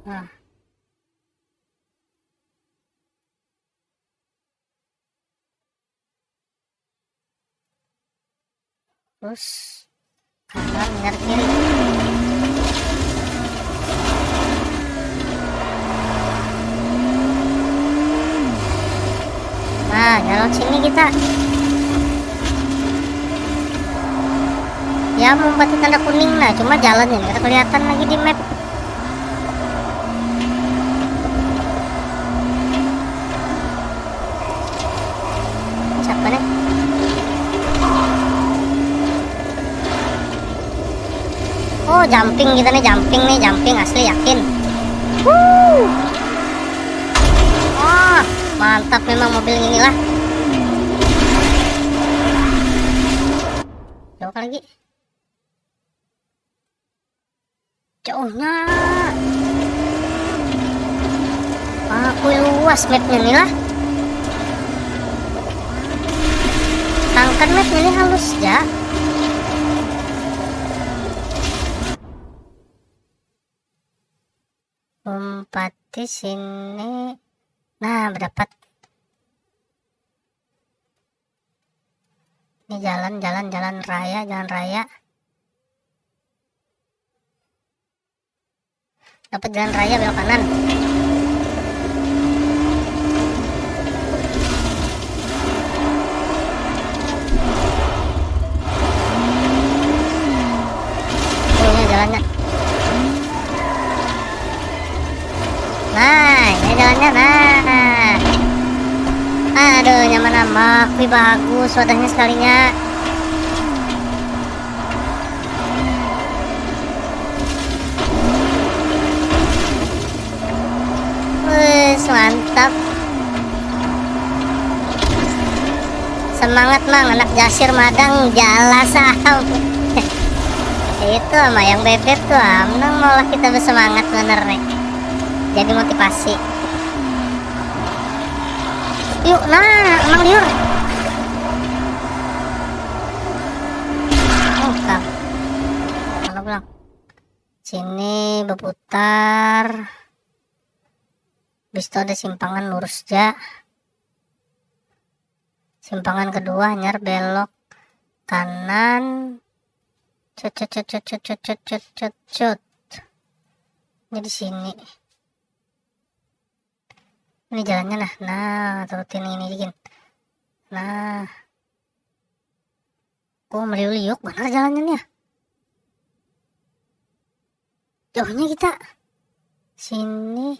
Nah. Terus kanan, benar kiri. Nah, jalan sini kita. Ya membuat tanda kuning, nah cuma jalannya nggak kelihatan lagi di map. Siapa nih? Oh jumping kita nih, jumping asli yakin. Oh mantap memang mobil inilah. Jauh lagi. Jauhnya. Aku luas mapnya nih lah. Tangkan mapnya ini halus ya. Umpat di sini. Nah, berdapat. Ini jalan raya. Dapat jalan raya belok kanan. Oh, ini jalannya. Nah, ini jalannya. Nah. Aduh, nyaman amat. Wih, bagus wadahnya sekalinya. Wih, mantap. Semangat mang, anak Jasir Madang jala saham. Itu sama yang bebek tuh, menang malah kita bersemangat bener nih. Jadi motivasi. Yuk, nah, emang liur. Oh, kak. Mana pulang? Sini berputar. Bis itu ada simpangan lurus aja. Simpangan kedua nyar belok kanan. Cut. Ini di sini. Ini jalannya nah turutin ini dikit. Nah. Oh, meliuk benar jalannya nih. Jauhnya kita sini.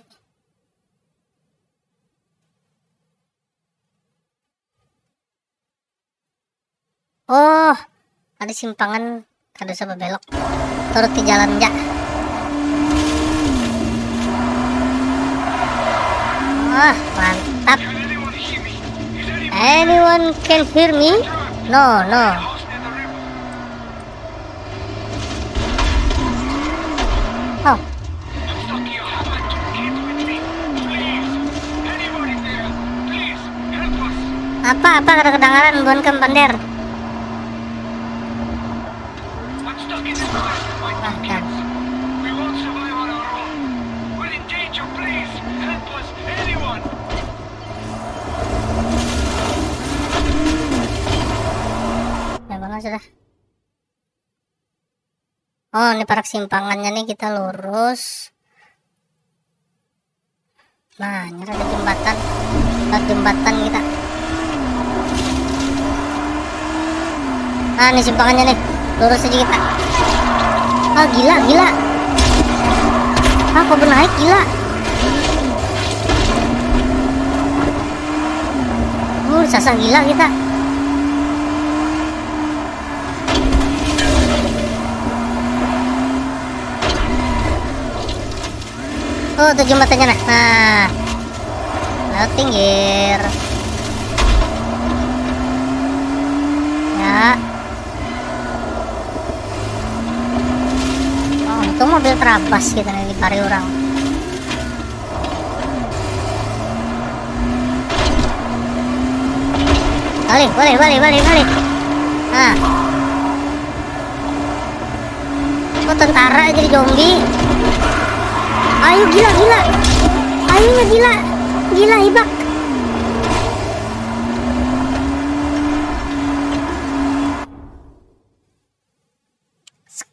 Oh, ada simpangan, ada coba belok. Turuti jalan aja. Wah, mantap. Anyone can hear me? No. Oh. Apa kada kedengaran buan kempander. Bahkan. Mana sudah? Oh, ini parak simpangannya nih, kita lurus. Nah, ini ada jembatan. Lewat jembatan kita. Nah, ini simpangannya nih. Lurus aja kita. Ah, gila. Ah, kok bernaik gila. Sasar gila kita. Oh, tuh jembatannya nah. Lewat pinggir. Ya. Oh, itu mobil terabas kita nih di pari orang. Balik. Nah. Oh, tentara jadi zombie. Ayo gila. Ayo gila hibak.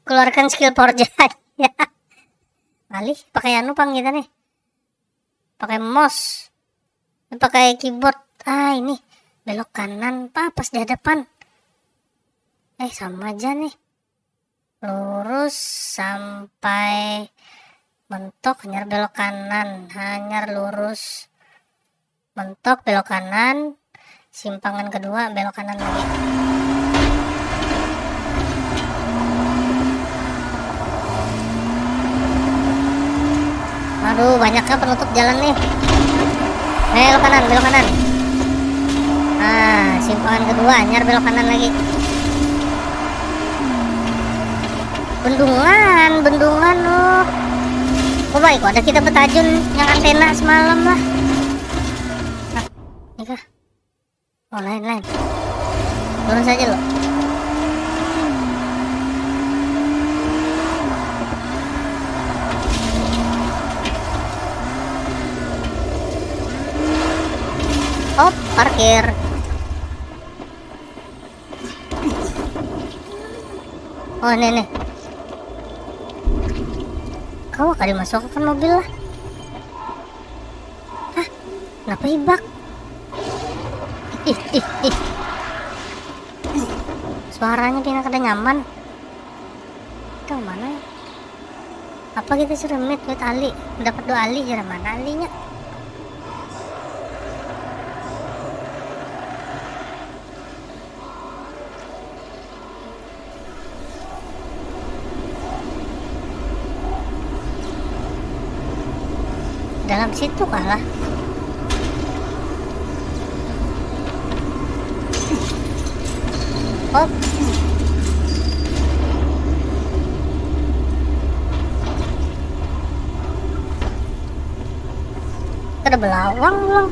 Keluarkan skill Forja. Ya. Alih, pakai anu pang kita nih. Pakai mouse. Pakai keyboard. Ah, ini belok kanan, pas di hadapan. Sama aja nih. lurus sampai mentok, hanyar belok kanan, hanyar lurus mentok belok kanan, simpangan kedua belok kanan lagi. Aduh, banyaknya penutup jalan nih. Belok kanan, belok kanan. Nah, simpangan kedua, hanyar belok kanan lagi. Bendungan loh. Oh baik, ada kita betajun yang antena semalam lah. Nah, ini kah? Oh, lain. Turun saja loh. Oh, parkir. Oh, ini. Kau akan dimasukkan mobil lah. Hah? Kenapa hibak? Ih. Suaranya pindah kada nyaman. Itu mana ya? Apa kita sudah meet Ali? Dapat 2 Ali, jadi mana alinya? Dalam situ kalah. Oh, ada belawang belum?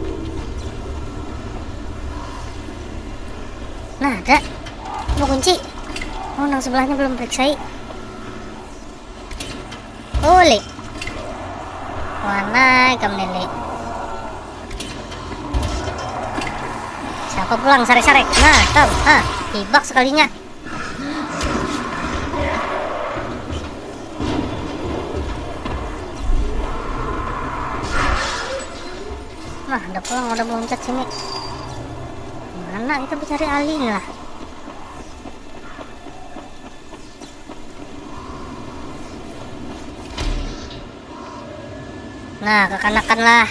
Nah, ada. Mau kunci. Oh, nang sebelahnya belum periksai. Oleh. Mana ikam nenek? Siapa pulang sarek-sarek? Nah, kam, hibak sekalinya. Nah, udah pulang, udah meloncat sini. Mana kita mencari Ali lah? Nah, kekanakan lah.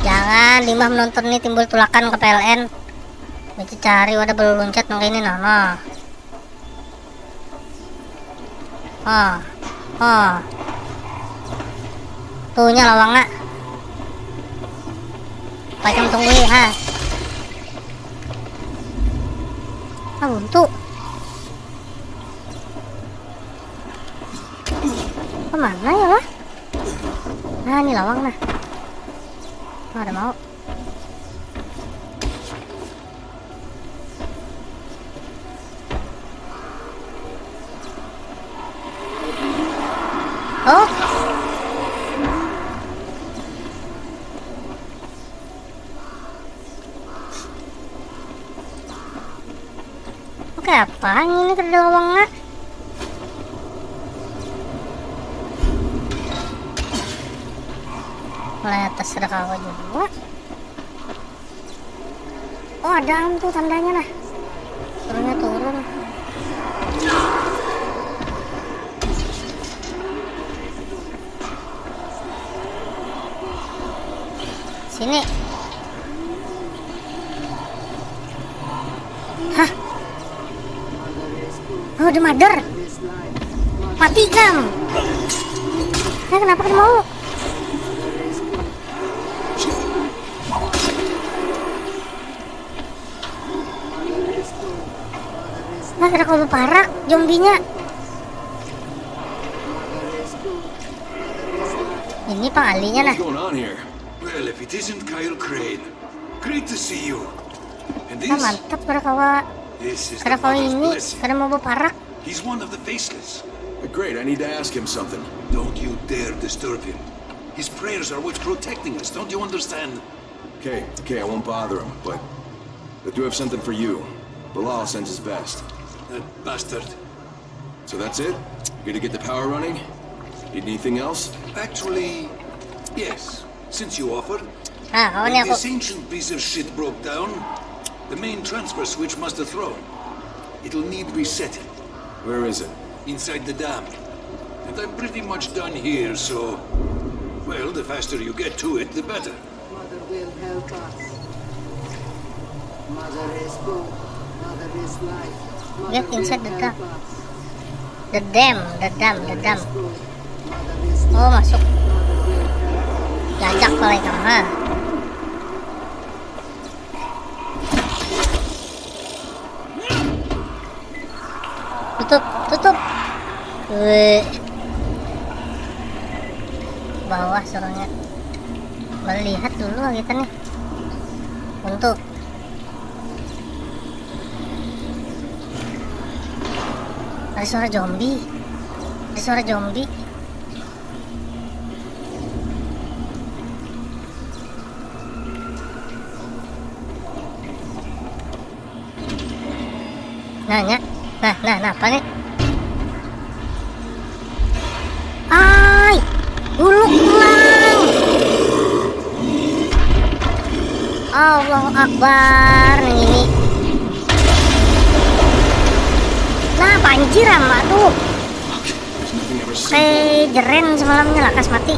Jangan Dimah menonton ini timbul tulakan ke PLN. Bisa cari wadah beluncat nang ini nah. Tuhnya lawangnya. Pacam tunggu ha. Buntu. Kemana ya lah? Nah, ini lawang nah. Oh, ada mau. Oh. Oke, apa ini ada lawangnya? Mulai atas ada kawa juga. Oh, ada tuh tandanya nah. Turunnya turun. Sini. Hah? Oh, di mother. Mati kam. Kenapa kamu mau? Nah, kira kau parak zombinya. Ini pengalinya nah. What's going on here? Well, if it isn't Kyle Crane, great to see you. And this, Mantap kira kawa. this is Kira the kau Mother's ini, blessing. kira mau parak. He's one of the faceless. Great, I need to ask him something. Don't you dare disturb him. His prayers are what's protecting us, don't you understand? Okay, I won't bother him, but I do have something for you. Bilal sends his best. That bastard. So that's it? Good to get the power running? Need anything else? Actually, yes. Since you offered, Nah, kawan ni when aku. this ancient piece of shit broke down, the main transfer switch must have thrown. It'll need resetting. Where is it? inside the dam. And I'm pretty much done here, so... Well, the faster you get to it, the better. Mother will help us. Mother is good. Mother is life. Mother Get inside will the help dam. us. The dam. Mother is good. Mother is Oh, masuk. Mother will help us. Jajak paling kamu, ha? Tutup, tutup. Wih. Bawah suruhnya. Melihat dulu kita nih. Untuk. Ada suara zombie. Ada suara zombie. Nah, apa nih? Ay, huluk pulang. Allahu Akbar, ini. Nah, banjir ama tuh. Nothing ever simple. Kayak jeren semalamnya lakas mati.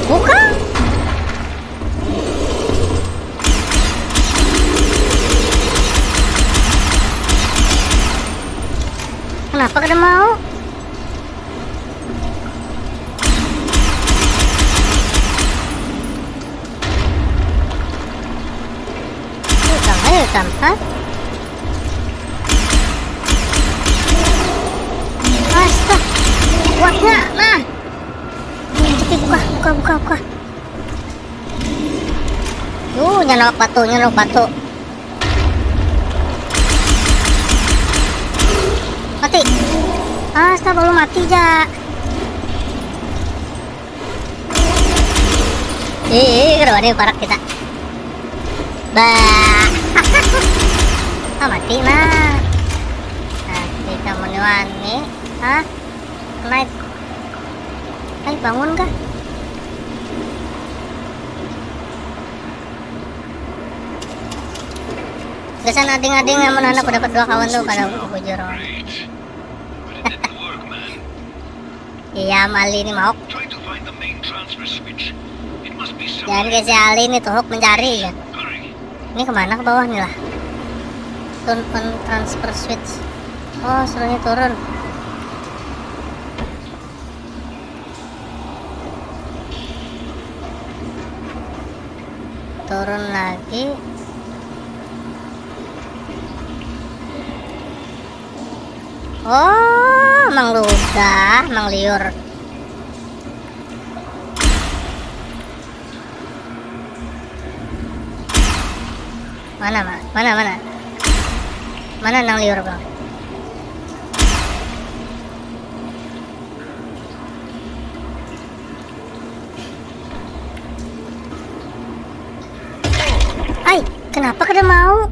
Bukan. Kenapa kada mau? Ayo, ha? Astaga, kuatnya, nah. Cepat buka. Nyalok batu. Mati. Astaga, belum mati, ja. Kenapa nih parak kita? Bah. Mati nah. Kita menuan nih. Hah? Naik. Ayo bangun kah? Kesan ading-ading yang menanda aku dapat 2 kawan tuh pada aku bujur. Iya, Ali ini mau. Jangan kayak si Ali ini tuh mencari ya. Ini kemana, ke bawah nih lah. Turn on transfer switch. Oh, suruhnya turun. Turun lagi. Oh, mang ludah, mang liur. Mana nang liur, Bang? Ay, kenapa kada mau?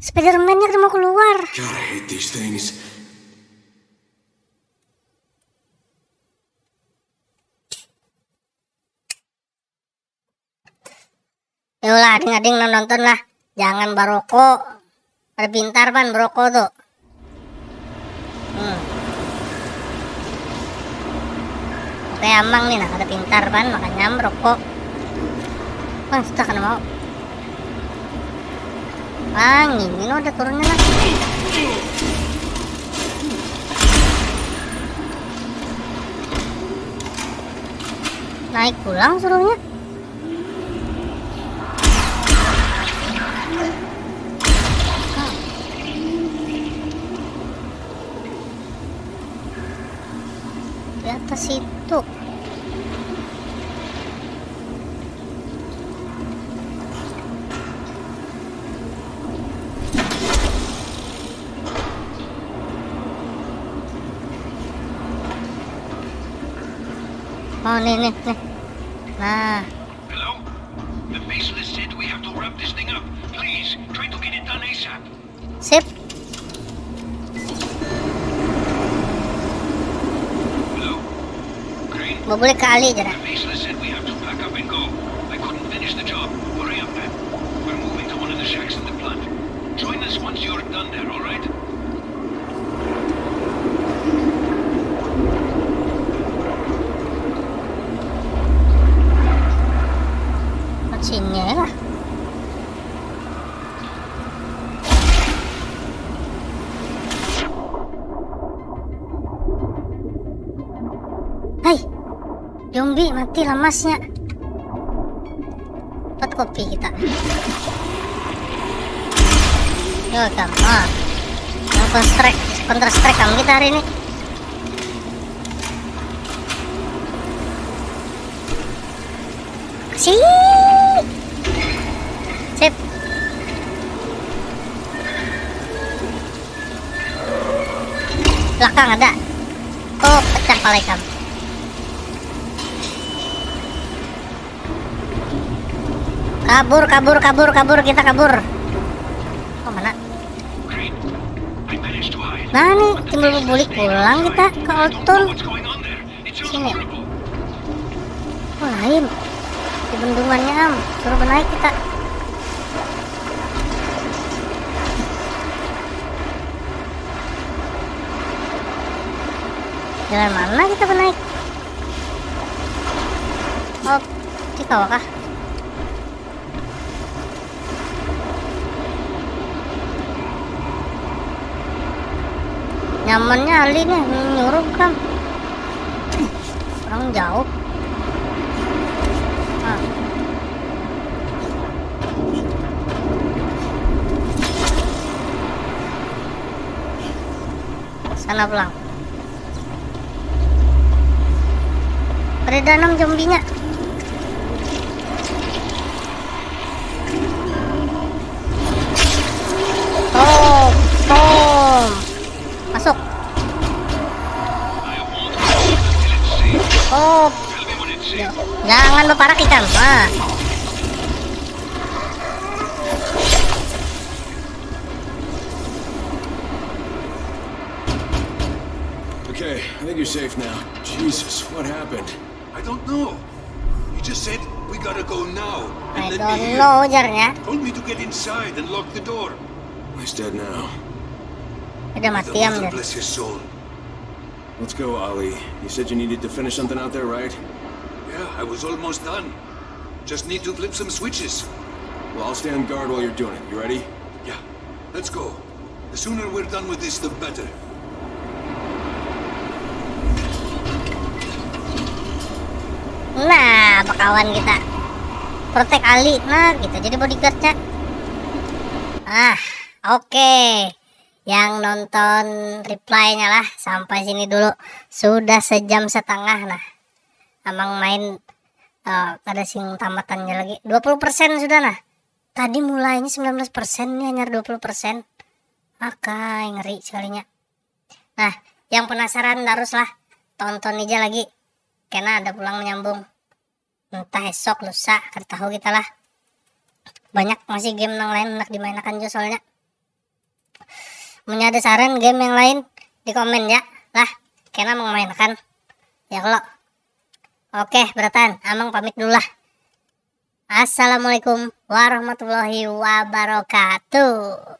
Spiderman-nya kada mau keluar. God, I hate these things. Yolah, ading-ading nonton lah. Jangan baroko. Ada pintar ban baroko tuh. Oke, amang nih nah, ada pintar ban makanya merokok. Bang, sudah kan mau. Angin, ini udah turunnya lah. Naik pulang suruhnya. Di atas itu. Oh, nih. Nah, Hello? The faceless said we have to wrap this thing up. Please, try to get it done ASAP. sip. Hello? Crane? Boleh kali aja dah. The faceless said we have to pack up and go. I couldn't finish the job. Hurry up, man. Zombie mati lemasnya. Dapat kopi kita. Yo kam. Counter strike kamu kita hari ini. Sip. Sip. Belakang ada. Oh, pecah kepala kamu. Kabur, kita kabur. Oh, mana? Crane, I managed to hide. Nah, nih timbul bulik pulang kita ke Olton. What's going on there? It sounds Sini. horrible. Oh, lain. Di bendungannya am, suruh naik kita. Jalan mana kita naik? Oh, di kawah kah? Nyamannya Ali nih nyuruh kan? Kurang jauh. Ah. Sana pulang. Ada danam zombinya. Oh, boom. Masuk. Oh, jangan berparak ikan. Ah. Okay, I think you're safe now. Jesus, what happened? I don't know. He just said we gotta go now. I And let me don't in. know ujarnya. Told me to get inside and lock the door. He's dead now. Udah The mati ya Mother Mir. bless his soul. Let's go, Ali. You said you needed to finish something out there, right? Yeah, I was almost done. Just need to flip some switches. Well, I'll stand guard while you're doing it. You ready? Yeah, let's go. The sooner we're done with this, the better. Nah, bakawan kita. Protect Ali. Nah, kita jadi bodyguardnya. Ah, oke. Yang nonton reply-nya lah sampai sini dulu. Sudah sejam setengah. Nah, Amang main ada sing tamatannya lagi. 20% sudah nah. Tadi mulainya 19%, ini hanya 20%. Maka ngeri sekalinya. Nah, yang penasaran haruslah tonton aja lagi. Karena ada pulang menyambung. Entah esok, lusa, kada tahu kita lah. Banyak masih game yang lain hendak dimainkan juga soalnya. Punya ada saran game yang lain di komen ya. Lah, karena mau mainkan. Ya kalau. Oke, beratan. Amang pamit dulu lah. Assalamualaikum warahmatullahi wabarakatuh.